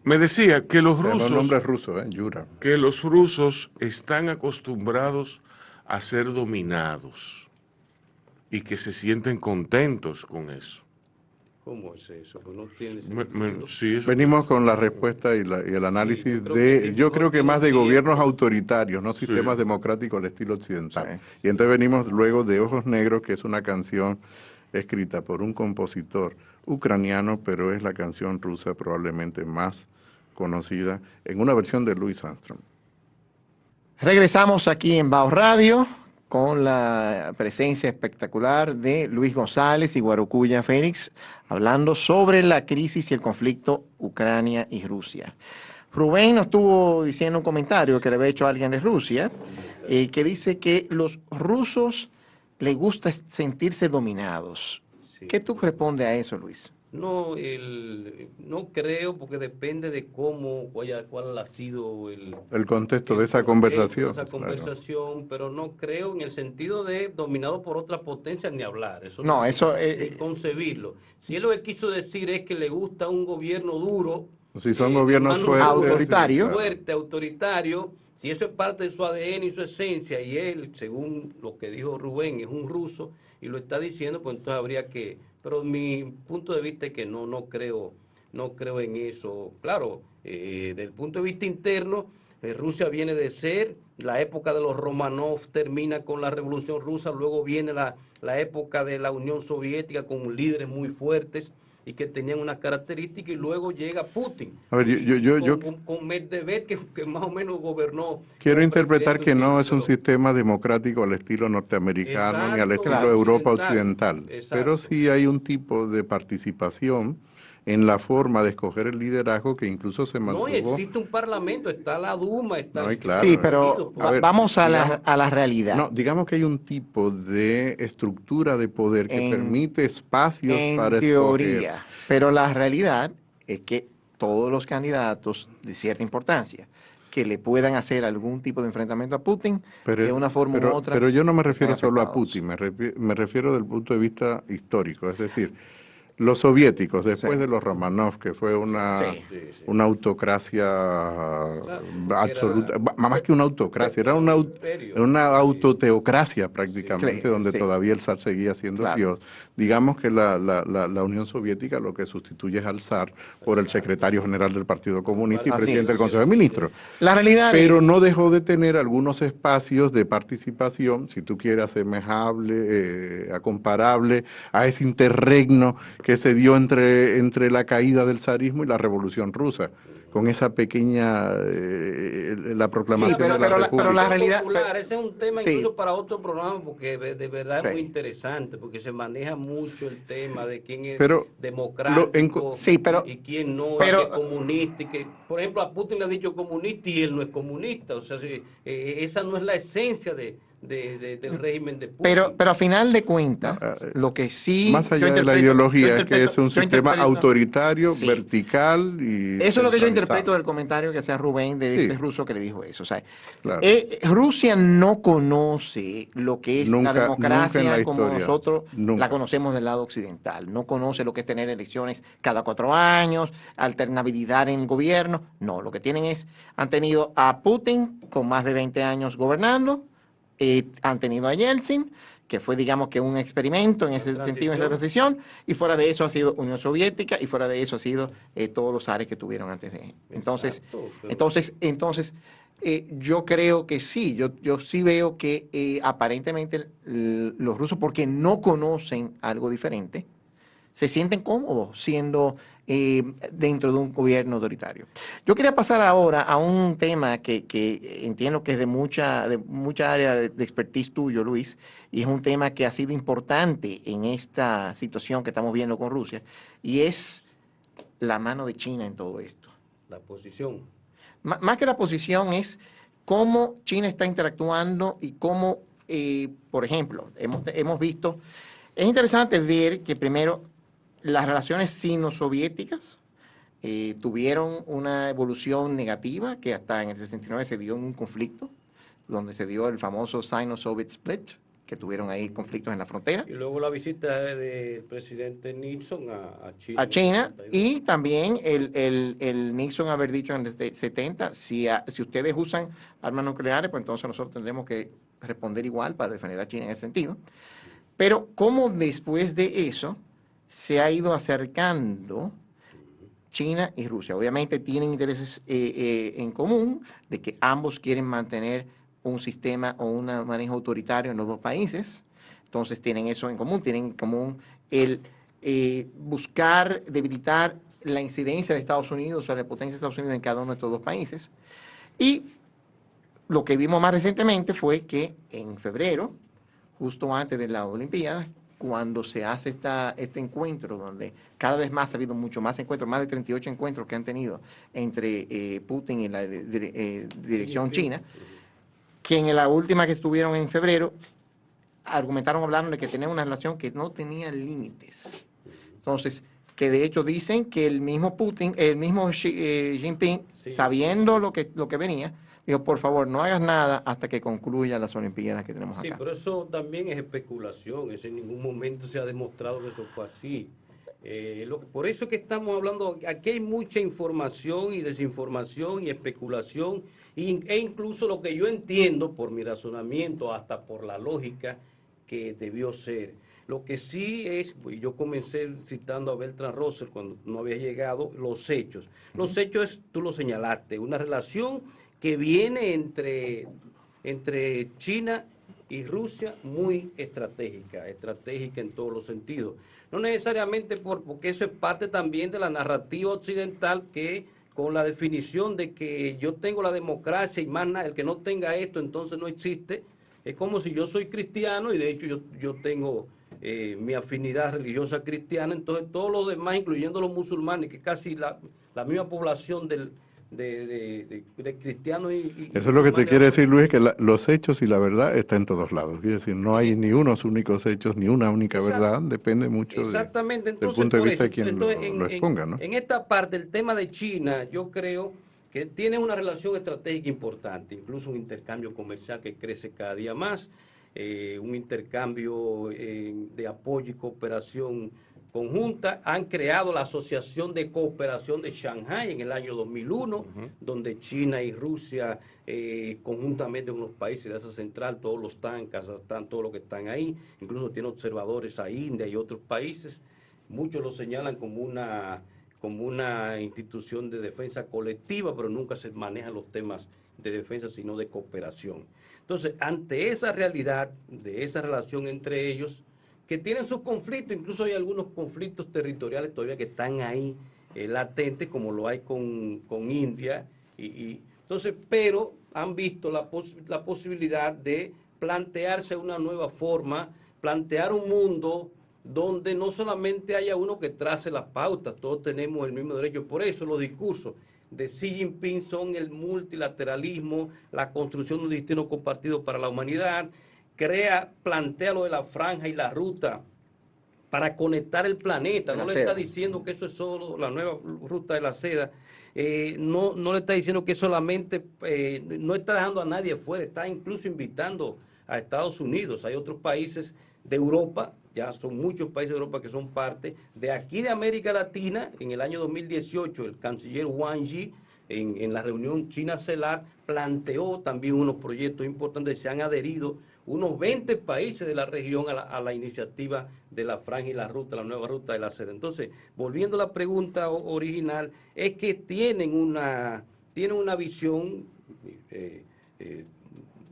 Me decía que los Los rusos, nombres rusos, Yura. que los rusos están acostumbrados a ser dominados y que se sienten contentos con eso. ¿Cómo es eso? Pues no tiene sentido. Sí, eso Venimos con la respuesta y el análisis yo creo que más de gobiernos autoritarios, no sistemas democráticos al estilo occidental. Sí. Y entonces venimos luego de Ojos Negros, que es una canción escrita por un compositor ucraniano, pero es la canción rusa probablemente más conocida, en una versión de Louis Armstrong. Regresamos aquí en Bao Radio con la presencia espectacular de Luis González y Guarocuya Fénix, hablando sobre la crisis y el conflicto Ucrania y Rusia. Rubén nos estuvo diciendo un comentario que le había hecho a alguien de Rusia, que dice que los rusos les gusta sentirse dominados. Sí. ¿Qué tú respondes a eso, Luis? No, no creo, porque depende de cuál ha sido El contexto de esa contexto conversación. de esa conversación, pero no creo en el sentido de dominado por otra potencia ni hablar. Eso No, eso ni concebirlo. Si él lo que quiso decir es que le gusta un gobierno duro, Si son de gobiernos mano fuertes, dura, autoritario. sí, claro. fuerte, autoritario, si eso es parte de su ADN y su esencia, y él, según lo que dijo Rubén, es un ruso y lo está diciendo, pues entonces habría que... Pero mi punto de vista es que no creo en eso. Claro, desde el punto de vista interno, Rusia viene de ser, la época de los Romanov termina con la Revolución Rusa, luego viene la época de la Unión Soviética con líderes muy fuertes y que tenían unas características, y luego llega Putin. A ver, yo Con Medvedev, que más o menos gobernó. quiero como interpretar que presidente no es un pero- sistema democrático al estilo norteamericano ni al Exacto, estilo claro, Europa occidental. occidental, Exacto. pero sí hay un tipo de participación en la forma de escoger el liderazgo que incluso se No, y mantuvo. existe un parlamento, está la Duma, está... No, y claro. Sí, pero A ver, vamos a digamos- la realidad. No, digamos que hay un tipo de estructura de poder que En- permite espacios En para teoría, escoger. pero la realidad es que todos los candidatos de cierta importancia que le puedan hacer algún tipo de enfrentamiento a Putin, de una forma u otra. Pero yo no me refiero están solo a afectados. Putin, me refiero del punto de vista histórico, es decir, los soviéticos, después Sí. de los Romanov, que fue una Sí. autocracia absoluta, era- más que una autocracia, era una, imperio. una autoteocracia prácticamente, Sí. donde Sí. todavía el zar seguía siendo Claro. Dios. Digamos que la Unión Soviética lo que sustituye es al zar por el secretario general del Partido Comunista y Así presidente es. del Consejo de Ministros. La realidad Pero es, no dejó de tener algunos espacios de participación, si tú quieres, asemejable, comparable a ese interregno que se dio entre la caída del zarismo y la Revolución Rusa, con esa pequeña, la proclamación Sí, pero- de la pero la- República. pero la realidad- Popular, ese es un tema Sí. incluso para otro programa, porque de verdad Sí. es muy interesante, porque se maneja mucho el tema de quién es Pero democrático Sí, pero- y quién no, pero- y que es comunista, y que, por ejemplo, a Putin le han dicho comunista y él no es comunista, o sea, esa no es la esencia del régimen de Putin. pero a final de cuentas, No, lo que sí... Más yo allá de la interpreto- ideología, yo es que es un yo sistema interpreto- autoritario, Sí. vertical y Eso es lo que yo centralizado. interpreto del comentario que hacía Rubén de Sí. este ruso que le dijo eso. O sea, Claro. Rusia no conoce lo que es Nunca- la nunca democracia en la como historia. nosotros Nunca. la conocemos del lado occidental. No conoce lo que es tener elecciones cada 4 años, alternabilidad en el gobierno. No, lo que tienen es, han tenido a Putin con más de 20 años gobernando, han tenido a Yeltsin, que fue, digamos, que un experimento en ese sentido, en esa transición, y fuera de eso ha sido Unión Soviética, y fuera de eso ha sido todos los zares que tuvieron antes de él. Entonces, yo creo que sí, yo sí veo que aparentemente los rusos, porque no conocen algo diferente, se sienten cómodos siendo dentro de un gobierno autoritario. Yo quería pasar ahora a un tema que entiendo que es de mucha área de expertise tuyo, Luis, y es un tema que ha sido importante en esta situación que estamos viendo con Rusia, y es la mano de China en todo esto. La posición. Más que la posición es cómo China está interactuando y cómo, por ejemplo, hemos visto, es interesante ver que primero las relaciones sino-soviéticas tuvieron una evolución negativa que hasta en el 69 se dio en un conflicto, donde se dio el famoso Sino-Soviet Split, que tuvieron ahí conflictos en la frontera. Y luego la visita del presidente Nixon a China. A China, y también el Nixon haber dicho en el 70, si ustedes usan armas nucleares, pues entonces nosotros tendremos que responder igual para defender a China en ese sentido. Pero cómo después de eso se ha ido acercando China y Rusia. Obviamente tienen intereses en común de que ambos quieren mantener un sistema o un manejo autoritario en los dos países. Entonces tienen eso en común, tienen en común el buscar debilitar la incidencia de Estados Unidos o la potencia de Estados Unidos en cada uno de estos dos países. Y lo que vimos más recientemente fue que en febrero, justo antes de la Olimpiada, cuando se hace este encuentro, donde cada vez más ha habido mucho más encuentros, más de 38 encuentros que han tenido entre Putin y la dirección china, que en la última que estuvieron en febrero, hablaron de que tenían una relación que no tenía límites. Entonces, que de hecho dicen que el mismo Putin, el mismo Xi Jinping, sabiendo lo que venía, dijo, por favor, no hagas nada hasta que concluya las Olimpiadas que tenemos acá. Sí, pero eso también es especulación. Eso en ningún momento se ha demostrado que eso fue así. Por eso es que estamos hablando, aquí hay mucha información y desinformación y especulación, e incluso lo que yo entiendo por mi razonamiento, hasta por la lógica que debió ser. Lo que sí es, yo comencé citando a Bertrand Russell cuando no había llegado, los hechos. Los hechos, tú lo señalaste, una relación que viene entre China y Rusia muy estratégica en todos los sentidos. No necesariamente porque eso es parte también de la narrativa occidental, que con la definición de que yo tengo la democracia y más nada, el que no tenga esto entonces no existe. Es como si yo soy cristiano y de hecho yo tengo mi afinidad religiosa cristiana, entonces todos los demás, incluyendo los musulmanes, que casi la misma población de cristianos y eso es lo que te quiere decir, Luis, que los hechos y la verdad está en todos lados. Quiere decir, no hay ni unos únicos hechos, ni una única verdad, depende mucho exactamente. del punto de vista de quien lo exponga, ¿no? En esta parte, el tema de China, yo creo que tiene una relación estratégica importante, incluso un intercambio comercial que crece cada día más, un intercambio de apoyo y cooperación conjunta. Han creado la Asociación de Cooperación de Shanghái en el año 2001, donde China y Rusia, conjuntamente con los países de Asia Central, todos los están, Kazajstán, todos los que están ahí, incluso tiene observadores a India y otros países. Muchos lo señalan como una institución de defensa colectiva, pero nunca se manejan los temas de defensa, sino de cooperación. Entonces, ante esa realidad de esa relación entre ellos, que tienen sus conflictos, incluso hay algunos conflictos territoriales todavía que están ahí latentes, como lo hay con India, entonces, pero han visto la posibilidad de plantearse una nueva forma, plantear un mundo donde no solamente haya uno que trace las pautas, todos tenemos el mismo derecho. Por eso los discursos de Xi Jinping son el multilateralismo, la construcción de un destino compartido para la humanidad, plantea lo de la franja y la ruta para conectar el planeta. No le está diciendo que eso es solo la nueva ruta de la seda. No le está diciendo que solamente, no está dejando a nadie afuera, está incluso invitando a Estados Unidos. Hay otros países de Europa, ya son muchos países de Europa que son parte. De aquí de América Latina, en el año 2018, el canciller Wang Yi en la reunión China-CELAC planteó también unos proyectos importantes, se han adherido unos 20 países de la región a la iniciativa de la franja y la ruta, la nueva ruta de la seda. Entonces, volviendo a la pregunta original, es que tienen una visión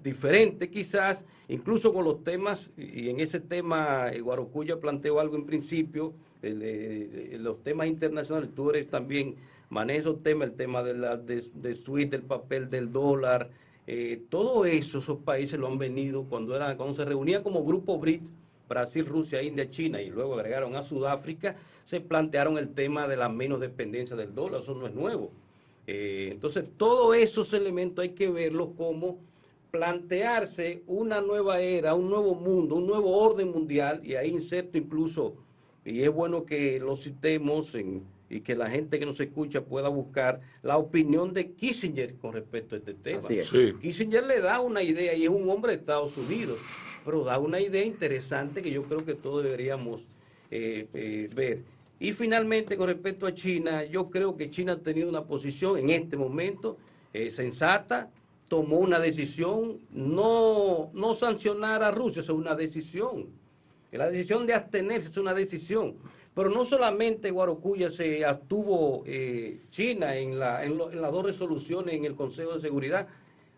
diferente quizás, incluso con los temas, y en ese tema Guarocuya planteó algo en principio, los temas internacionales, tú eres también, manejas esos temas, el tema de SWIFT, del papel del dólar, todo eso, esos países lo han venido cuando se reunían como grupo BRICS, Brasil, Rusia, India, China, y luego agregaron a Sudáfrica, se plantearon el tema de la menos dependencia del dólar, eso no es nuevo. Entonces, todos esos elementos hay que verlos como plantearse una nueva era, un nuevo mundo, un nuevo orden mundial, y ahí inserto incluso, y es bueno que lo citemos y que la gente que nos escucha pueda buscar la opinión de Kissinger con respecto a este tema. Así es. Sí. Kissinger le da una idea, y es un hombre de Estados Unidos, pero da una idea interesante que yo creo que todos deberíamos ver. Y finalmente, con respecto a China, yo creo que China ha tenido una posición en este momento sensata, tomó una decisión, no sancionar a Rusia, es una decisión. La decisión de abstenerse es una decisión. Pero no solamente Guarocuya se abstuvo China en las dos resoluciones en el Consejo de Seguridad,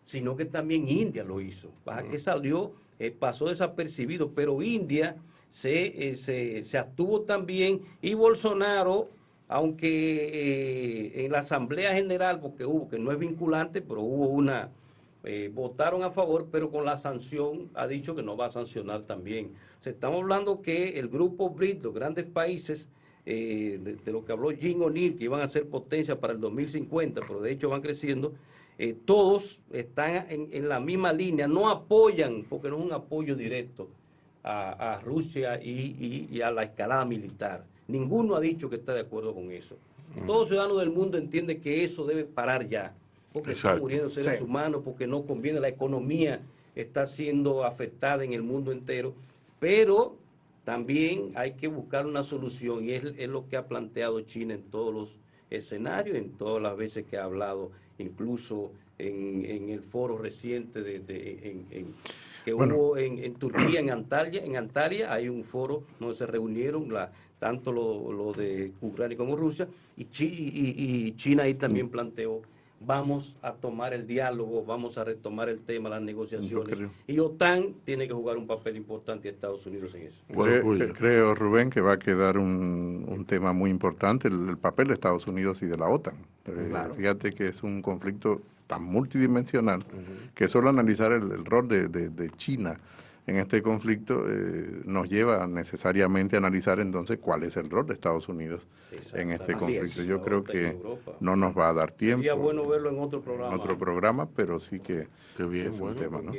sino que también India lo hizo. Que salió, pasó desapercibido, pero India se abstuvo también, y Bolsonaro, aunque en la Asamblea General, porque hubo, que no es vinculante, pero hubo votaron a favor, pero con la sanción ha dicho que no va a sancionar también. O sea, estamos hablando que el grupo BRICS, los grandes países, de lo que habló Jim O'Neill, que iban a ser potencia para el 2050, pero de hecho van creciendo, todos están en la misma línea, no apoyan, porque no es un apoyo directo a Rusia y a la escalada militar. Ninguno ha dicho que está de acuerdo con eso. Todo ciudadano del mundo entiende que eso debe parar ya, porque están muriendo seres humanos, porque no conviene, la economía está siendo afectada en el mundo entero, pero también hay que buscar una solución, y es lo que ha planteado China en todos los escenarios, en todas las veces que ha hablado, incluso en el foro reciente que hubo en Turquía, en Antalya hay un foro donde se reunieron tanto lo de Ucrania como Rusia, y China ahí también planteó: vamos a tomar el diálogo, vamos a retomar el tema, las negociaciones. Y OTAN tiene que jugar un papel importante, y Estados Unidos en eso. Creo, Rubén, que va a quedar un tema muy importante, el papel de Estados Unidos y de la OTAN. Claro. Fíjate que es un conflicto tan multidimensional que solo analizar el rol de China en este conflicto nos lleva necesariamente a analizar entonces cuál es el rol de Estados Unidos en este conflicto. Yo creo que no nos va a dar tiempo. Sería bueno verlo en otro programa. En otro programa, pero sí que bien, es un tema, ¿no?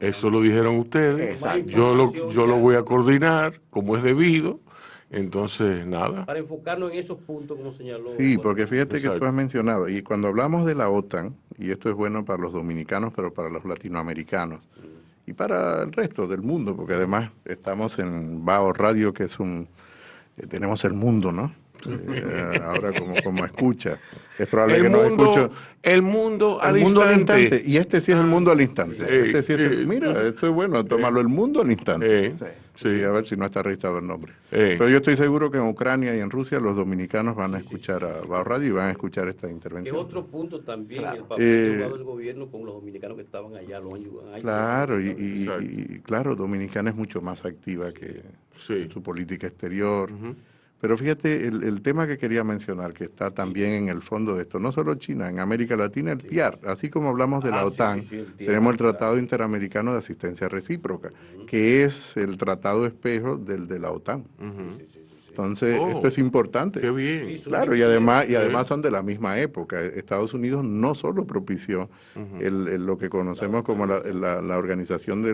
Eso lo dijeron ustedes. Yo lo voy a coordinar como es debido. Entonces, nada. Para enfocarnos en esos puntos, como señaló. Sí, porque fíjate que tú has mencionado, y cuando hablamos de la OTAN, y esto es bueno para los dominicanos, pero para los latinoamericanos, y para el resto del mundo, porque además estamos en Bao Radio, que es tenemos el mundo, ¿no? Ahora como escucha. Es probable que no escuche. El mundo al instante. Y este sí es el mundo al instante. Mira, esto es bueno, tómalo el mundo al instante. Sí, a ver si no está registrado el nombre. Pero yo estoy seguro que en Ucrania y en Rusia los dominicanos van a escuchar a Bao Radio y van a escuchar esta intervención. Es otro punto también, el papel jugado del gobierno con los dominicanos que estaban allá. Claro, y claro, Dominicana es mucho más activa que su política exterior. Pero fíjate, el tema que quería mencionar, que está también en el fondo de esto, no solo China, en América Latina, el PIAR, así como hablamos de la OTAN, tenemos el Tratado Interamericano de Asistencia Recíproca, que es el tratado espejo del de la OTAN. Entonces, esto es importante. Qué bien. Claro, y además son de la misma época. Estados Unidos no solo propició lo que conocemos como la organización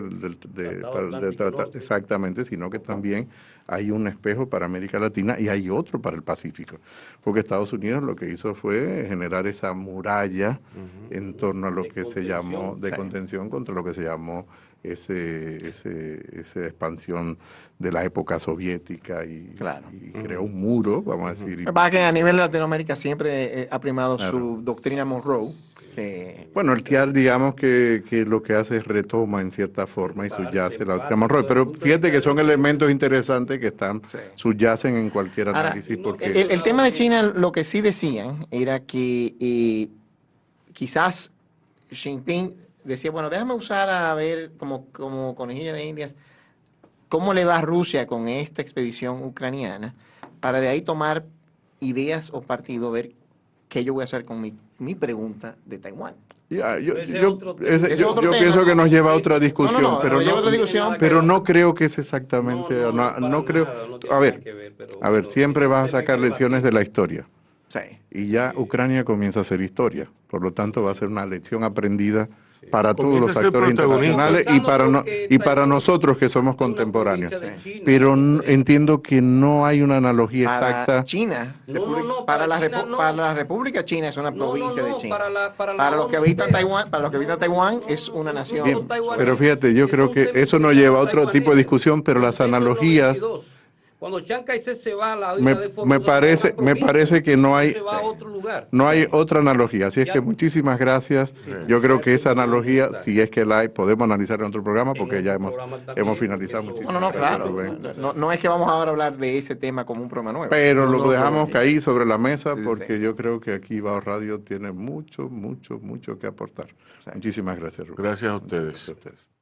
exactamente, sino que también hay un espejo para América Latina y hay otro para el Pacífico. Porque Estados Unidos lo que hizo fue generar esa muralla en torno a lo que se llamó de contención contra lo que se llamó esa expansión de la época soviética y y creó un muro, vamos a decir. Lo que pasa es que a nivel de Latinoamérica siempre ha primado su doctrina Monroe. Bueno, el TIAR, digamos que lo que hace es retoma en cierta forma y subyace la doctrina Monroe, pero fíjate que son elementos interesantes que están subyacen en cualquier análisis. Ahora, porque el tema de China, lo que sí decían era que quizás Xi Jinping decía, bueno, déjame usar a ver como conejilla de indias cómo le va a Rusia con esta expedición ucraniana, para de ahí tomar ideas o partido, ver qué yo voy a hacer con mi pregunta de Taiwán. yo tema. pienso que nos lleva a otra discusión, No, pero, nos lleva a otra discusión, pero no creo que es exactamente, no creo. A ver, siempre vas a sacar lecciones de la historia. Sí. Y ya Ucrania comienza a ser historia. Por lo tanto, va a ser una lección aprendida para todos los actores internacionales y para nosotros que somos contemporáneos. Pero entiendo que no hay una analogía exacta. China, para la República China es una provincia de China. Para los que habitan Taiwán es una nación. Bien, pero fíjate, yo creo que eso nos lleva a otro tipo de discusión, pero las analogías. Cuando Chiang Kai-shek se va a la me parece que no hay otra analogía. Así es que muchísimas gracias. Yo creo que esa analogía, si es que la hay, podemos analizar en otro programa porque ya hemos finalizado muchísimo. No, claro. No es que vamos ahora a hablar de ese tema como un programa nuevo. Pero lo dejamos caer sobre la mesa porque yo creo que aquí Bao Radio tiene mucho que aportar. Muchísimas gracias, Rubén. Gracias a ustedes.